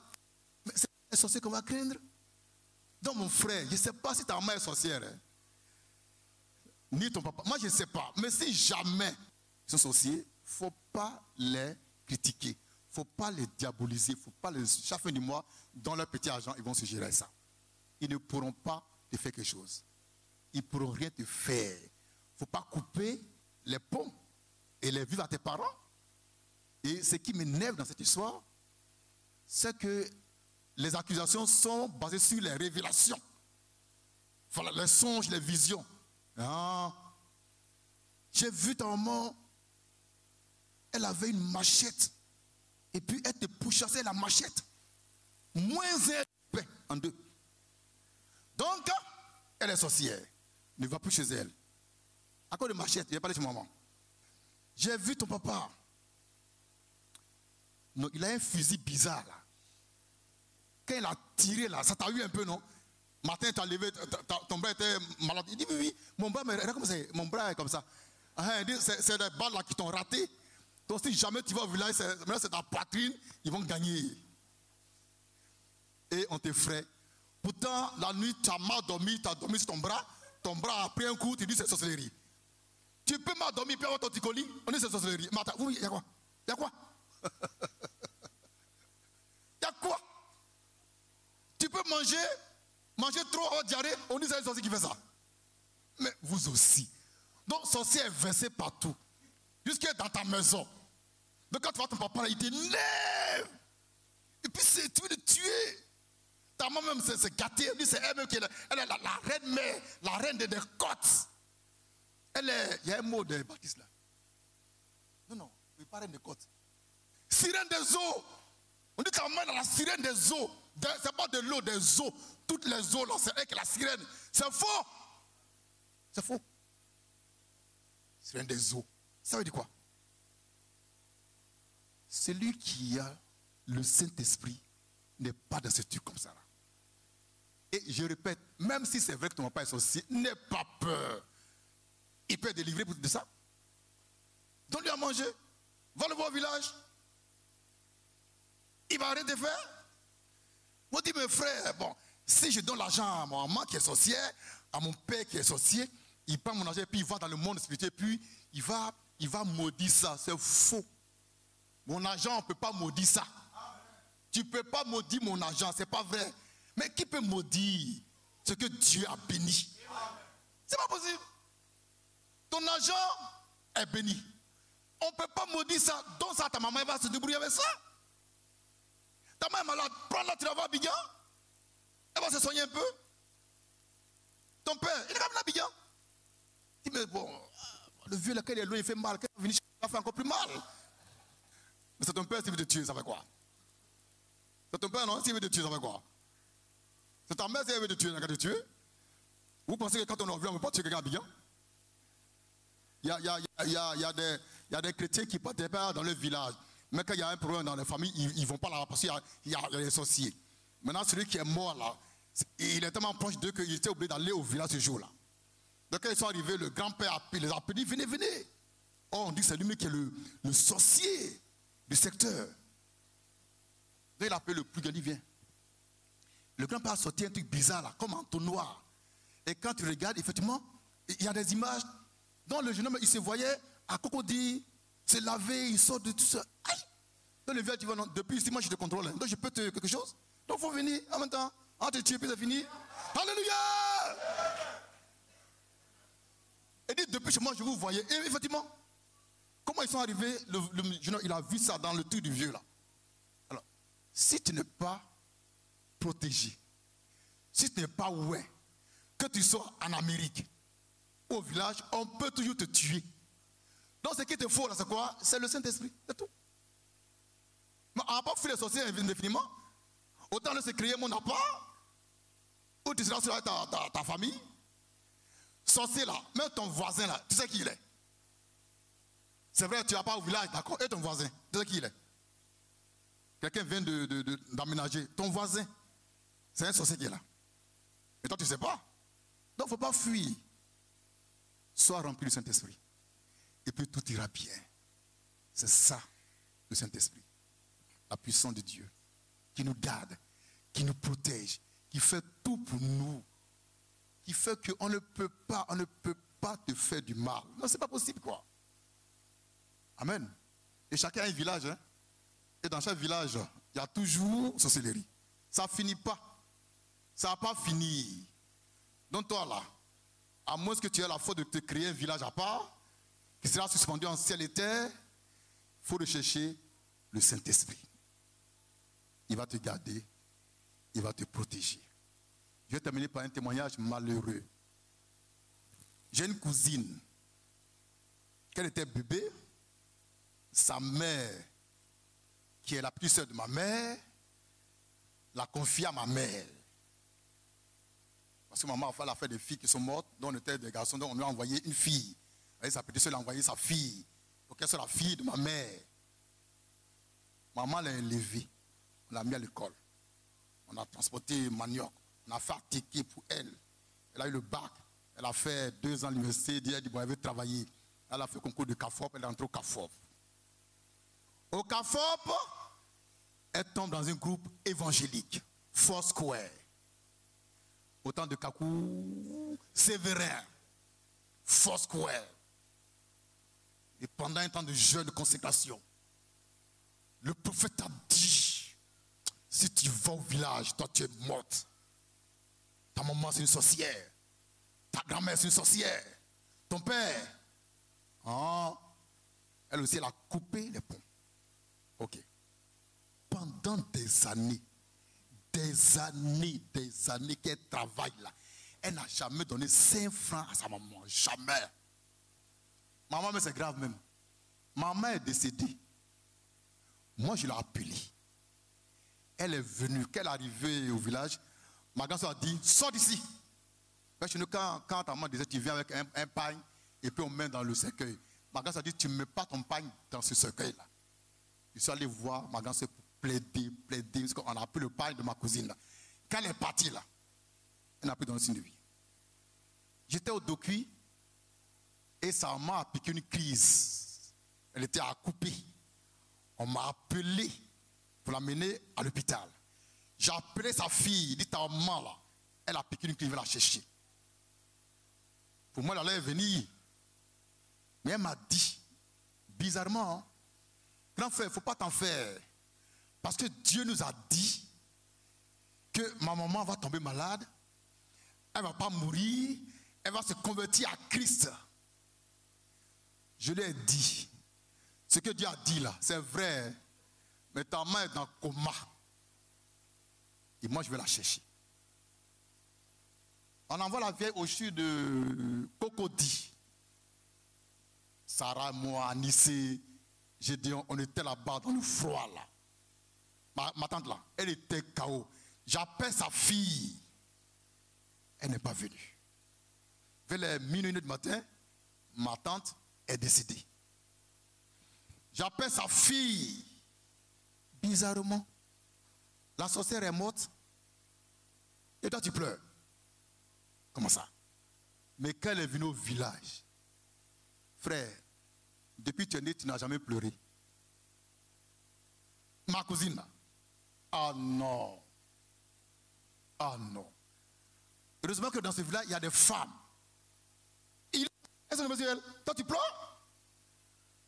mais c'est un sorcier qu'on va craindre. Donc, mon frère, je ne sais pas si ta maman est sorcière. Hein? Ni ton papa. Moi, je ne sais pas. Mais si jamais ils sont sorciers, il ne faut pas les critiquer. Il ne faut pas les diaboliser. Il ne faut pas les... Chaque fin du mois, dans leur petit argent, ils vont se gérer ça. Ils ne pourront pas te faire quelque chose. Ils ne pourront rien te faire. Il ne faut pas couper les ponts et les vivre à tes parents. Et ce qui m'énerve dans cette histoire, c'est que les accusations sont basées sur les révélations. Voilà, les songes, les visions. Ah. J'ai vu ta maman, elle avait une machette. Et puis elle te pourchassait la machette. Moins un en deux. Donc, elle est sorcière. Ne va plus chez elle. À cause de machette, il n'est pas allé chez maman. J'ai vu ton papa. Non, il a un fusil bizarre là. Quand il a tiré là, ça t'a eu un peu, non? Matin, tu as levé, ton bras était malade. Il dit oui, mon bras, mon bras est comme ça. Il dit, c'est des balles là qui t'ont raté. Donc si jamais tu vas au village, c'est ta poitrine, ils vont gagner. Et on t'effraie. Pourtant, la nuit, tu as mal dormi, tu as dormi sur ton bras a pris un coup, tu dis c'est sorcellerie. Tu peux m'endormir, puis avoir ton petit colis. On dit c'est sorcellerie. Mais attends, oui, il y a quoi? Il y a quoi? Il y a quoi? Tu peux manger trop, avoir diarrhée. On dit c'est un sorcier qui fait ça. Mais vous aussi. Donc, sorcier est versé partout. Jusqu'à dans ta maison. Donc, quand tu vois ton papa, là, il t'énerve. Et puis, tu veux le tuer. Ta maman même c'est gâté. Elle dit c'est elle même qui est la reine mère, la reine des côtes. Elle est, il y a un mot de Baptiste là. Non, mais pas reine des côtes. Sirène des eaux. On dit ta maman dans la sirène des eaux. C'est pas de l'eau, des eaux. Toutes les eaux là, c'est elle qui est la sirène. C'est faux. C'est faux. Sirène des eaux. Ça veut dire quoi? Celui qui a le Saint-Esprit n'est pas dans ce truc comme ça là. Et je répète, même si c'est vrai que ton papa est sorcier, n'aie pas peur. Il peut être délivré de ça. Donne-lui à manger. Va le voir au village. Il va arrêter de faire. Moi, je dis, mes frères, bon, si je donne l'argent à ma maman qui est sorcière, à mon père qui est sorcier, il prend mon argent et puis il va dans le monde spirituel, puis il va maudire ça. C'est faux. Mon argent, on ne peut pas maudire ça. Tu ne peux pas maudire mon argent, ce n'est pas vrai. Mais qui peut maudire ce que Dieu a béni? Ce n'est pas possible. Ton argent est béni. On ne peut pas maudire ça. Donc ça, ta maman elle va se débrouiller avec ça. Ta maman est malade. Prends-la, tu la vas à Abidjan. Elle va se soigner un peu. Ton père, il est comme l'Abidjan. Il dit, mais bon, le vieux lequel est loin, il fait mal. Quand il va venir, il va faire encore plus mal. Mais c'est ton père, s'il veut te tuer, ça fait quoi? C'est ton père, non? S'il veut te tuer, ça fait quoi? C'est ta mère, si elle veut te tuer, elle va te tuer. Vous pensez que quand on est en vie, on ne peut pas tuer quelqu'un à Abidjan? Il y a des chrétiens qui partent dans leur village. Mais quand il y a un problème dans les familles, ils ne vont pas là parce qu'il y a des sorciers. Maintenant, celui qui est mort là, il est tellement proche d'eux qu'il était obligé d'aller au village ce jour-là. Donc quand ils sont arrivés, le grand-père les a appelés, venez, venez. Oh, on dit que c'est lui qui est le sorcier du secteur. Donc il appelle le plus grand, il vient. Le grand-père a sorti un truc bizarre là, comme un entonnoir. Et quand tu regardes, effectivement, il y a des images. Donc le jeune homme, il se voyait à crocodile, se laver, il sort de tout ça. Aïe! Donc le vieux dit, non, depuis ici, moi je te contrôle. Donc je peux te quelque chose. Donc il faut venir en même temps. En te tuer, puis c'est fini. Alléluia! Et dit, depuis chez moi, je vous voyais. Et effectivement, comment ils sont arrivés, le jeune homme, il a vu ça dans le truc du vieux là. Alors, si tu n'es pas protégé, si tu n'es pas ouais, que tu sois en Amérique, au village, on peut toujours te tuer. Donc ce qui te faut là, c'est quoi? C'est le Saint-Esprit, c'est tout. Mais on n'a pas fait les sorciers indéfiniment. Autant laisser créer mon appart, ou tu seras sur ta famille. Sorcier là, même ton voisin là, tu sais qui il est. C'est vrai, tu n'as pas au village, d'accord? Et ton voisin, tu sais qui il est. Quelqu'un vient d'aménager. Ton voisin, c'est un sorcier qui est là. Et toi, tu ne sais pas. Donc, il ne faut pas fuir. Sois rempli du Saint-Esprit. Et puis tout ira bien. C'est ça, le Saint-Esprit. La puissance de Dieu. Qui nous garde, qui nous protège, qui fait tout pour nous. Qui fait qu'on ne peut pas te faire du mal. Non, ce n'est pas possible, quoi. Amen. Et chacun a un village. Hein? Et dans chaque village, il y a toujours sorcellerie. Ça ne finit pas. Ça ne va pas finir. Donc toi là, à moins que tu aies la faute de te créer un village à part, qui sera suspendu en ciel et terre, il faut rechercher le Saint-Esprit. Il va te garder, il va te protéger. Je vais terminer par un témoignage malheureux. J'ai une cousine. Quand elle était bébé, sa mère, qui est la petite sœur de ma mère, l'a confiée à ma mère. Parce que maman a fait des filles qui sont mortes, dont on était des garçons, donc on lui a envoyé une fille. Et sa petite sœur a envoyé sa fille, pour qu'elle soit la fille de ma mère. Maman l'a élevée, on l'a mis à l'école. On a transporté manioc, on a fait un ticket pour elle. Elle a eu le bac, elle a fait 2 ans à l'université, elle dit bon, elle veut travailler. Elle a fait le concours de CAFOP, elle est entrée au CAFOP. Au CAFOP, elle tombe dans un groupe évangélique, Foursquare. Autant de Kakou, Sévérin, Foursquare. Et pendant un temps de jeûne, de consécration, le prophète a dit, si tu vas au village, toi tu es morte. Ta maman c'est une sorcière. Ta grand-mère c'est une sorcière. Ton père, elle aussi elle a coupé les ponts. Ok. Pendant des années qu'elle travaille là, elle n'a jamais donné 5 francs à sa maman. Jamais. Maman, mais c'est grave même. Maman est décédée. Moi, je l'ai appelée. Elle est venue. Quand elle est arrivée au village, ma grand-soeur a dit, sors d'ici. Chez nous, quand ta maman disait, tu viens avec un pagne et puis on met dans le cercueil. Ma grand-soeur a dit, tu ne mets pas ton pagne dans ce cercueil-là. Je suis allé voir ma grand-soeur pour plaider, parce qu'on a pris le pagne de ma cousine. Là. Quand elle est partie là, elle n'a plus donné signe de vie. J'étais au docu et sa maman a piqué une crise. Elle était à couper. On m'a appelé pour l'amener à l'hôpital. J'ai appelé sa fille, dit ta maman là, elle a piqué une crise, je vais la chercher. Pour moi, elle allait venir. Mais elle m'a dit, bizarrement, grand frère, il ne faut pas t'en faire. Parce que Dieu nous a dit que ma maman va tomber malade, elle ne va pas mourir, elle va se convertir à Christ. Je lui ai dit, ce que Dieu a dit là, c'est vrai, mais ta main est dans le coma. Et moi, je vais la chercher. On envoie la vieille au CHU de Cocody. Sarah, moi, Anissé, Gédéon, on était là-bas dans le froid là. Ma tante là, elle était KO. J'appelle sa fille. Elle n'est pas venue. Vers les minuit du matin, ma tante est décédée. J'appelle sa fille. Bizarrement, la sorcière est morte. Et toi tu pleures. Comment ça? Mais quand elle est venue au village, frère, depuis que tu es né, tu n'as jamais pleuré. Ma cousine là. Ah non. Ah non. Heureusement que dans ce village, il y a des femmes. Toi tu pleures?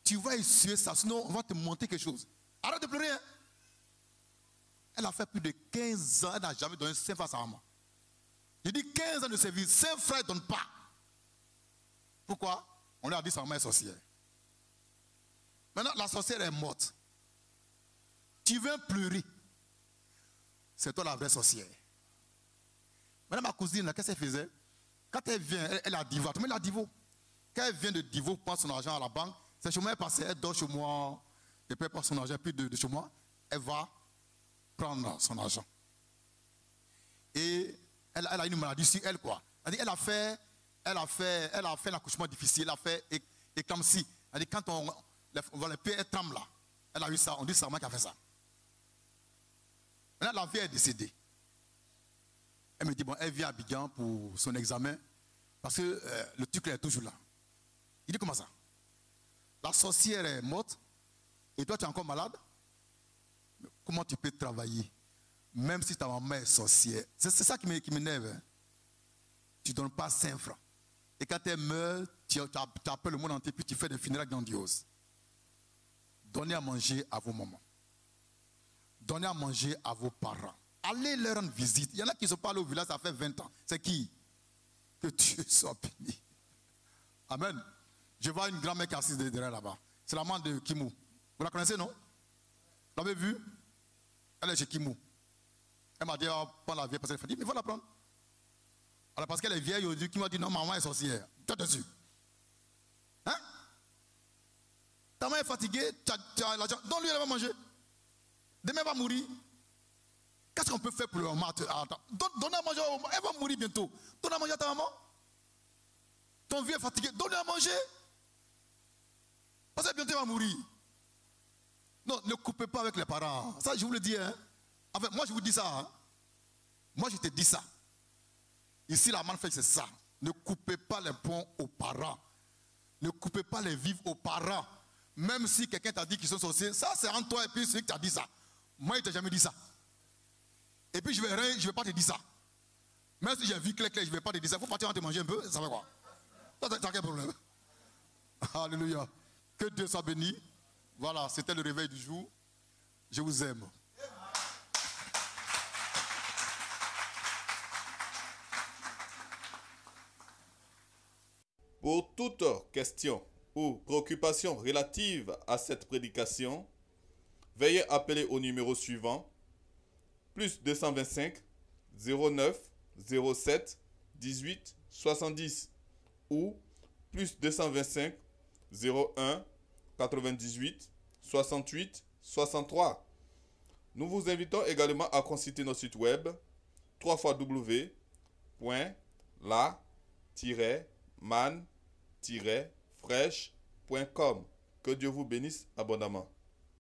Tu vas essuyer ça, sinon on va te monter quelque chose. Arrête de pleurer. Hein? Elle a fait plus de 15 ans, elle n'a jamais donné 5 francs à sa maman. J'ai dit 15 ans de service, 5 francs, elle ne donne pas. Pourquoi? On lui a dit sa maman est sorcière. Maintenant, la sorcière est morte. Tu viens pleurer. C'est toi la vraie sorcière. Maintenant, ma cousine, qu'est-ce qu'elle faisait? Quand elle vient, elle a divorcé. Mais elle a divorcé. Quand elle vient de divorcer, prend son argent à la banque, c'est chez moi, elle passe, elle dort chez moi, et puis elle prend son argent, puis de chez moi, elle va prendre son argent. Et elle a une maladie sur elle, quoi. Elle a fait l'accouchement difficile, elle a fait éclampsie. Elle dit, quand on va les pieds, elle tremble là. Elle a eu ça, on dit c'est sa maman qui a fait ça. Maintenant, la vieille est décédée. Elle me dit, bon, elle vient à Abidjan pour son examen, parce que le truc est toujours là. Il dit, comment ça? La sorcière est morte, et toi tu es encore malade? Comment tu peux travailler, même si ta maman est sorcière? C'est ça qui m'énerve. Hein? Tu ne donnes pas 5 francs. Et quand elle meurt, tu appelles le monde entier, puis tu fais des funérailles grandioses. Donnez à manger à vos mamans. Donnez à manger à vos parents. Allez leur rendre visite. Il y en a qui ne sont pas allés au village, ça fait 20 ans. C'est qui? Que Dieu soit béni. Amen. Je vois une grand-mère qui est assise derrière là-bas. C'est la maman de Kimou. Vous la connaissez, non? Vous l'avez vue? Elle est chez Kimou. Elle m'a dit, oh, prends la vieille, parce qu'elle a dit, mais il faut la prendre. Alors parce qu'elle est vieille, aujourd'hui, qui m'a dit, non, maman est sorcière. Toi dessus. Hein? Ta maman est fatiguée, tu as l'argent. Donne-lui, elle va manger. Demain, elle va mourir. Qu'est-ce qu'on peut faire pour le maman? Donne à manger, elle va mourir bientôt. Donne à manger à ta maman. Ton vieux est fatigué, donne-lui à manger. Parce que bientôt il va mourir. Non, ne coupez pas avec les parents. Ça, je vous le dis. Hein. Enfin, moi, je vous dis ça. Hein. Moi, je te dis ça. Ici, la manne fait, c'est ça. Ne coupez pas les ponts aux parents. Ne coupez pas les vivres aux parents. Même si quelqu'un t'a dit qu'ils sont sorciers, ça, c'est entre toi et puis celui qui t'a dit ça. Moi, il ne t'a jamais dit ça. Et puis, je ne vais pas te dire ça. Même si j'ai vu clair, je ne vais pas te dire ça. Il faut partir en te manger un peu. Ça fait quoi? T'as quel problème? Alléluia. Que Dieu soit béni. Voilà, c'était le réveil du jour. Je vous aime. Pour toute question ou préoccupation relative à cette prédication, veuillez appeler au numéro suivant plus 225 09 07 18 70 ou plus 225 01 98 68 63. Nous vous invitons également à consulter notre site web www.la-man-fraîche.com. Que Dieu vous bénisse abondamment.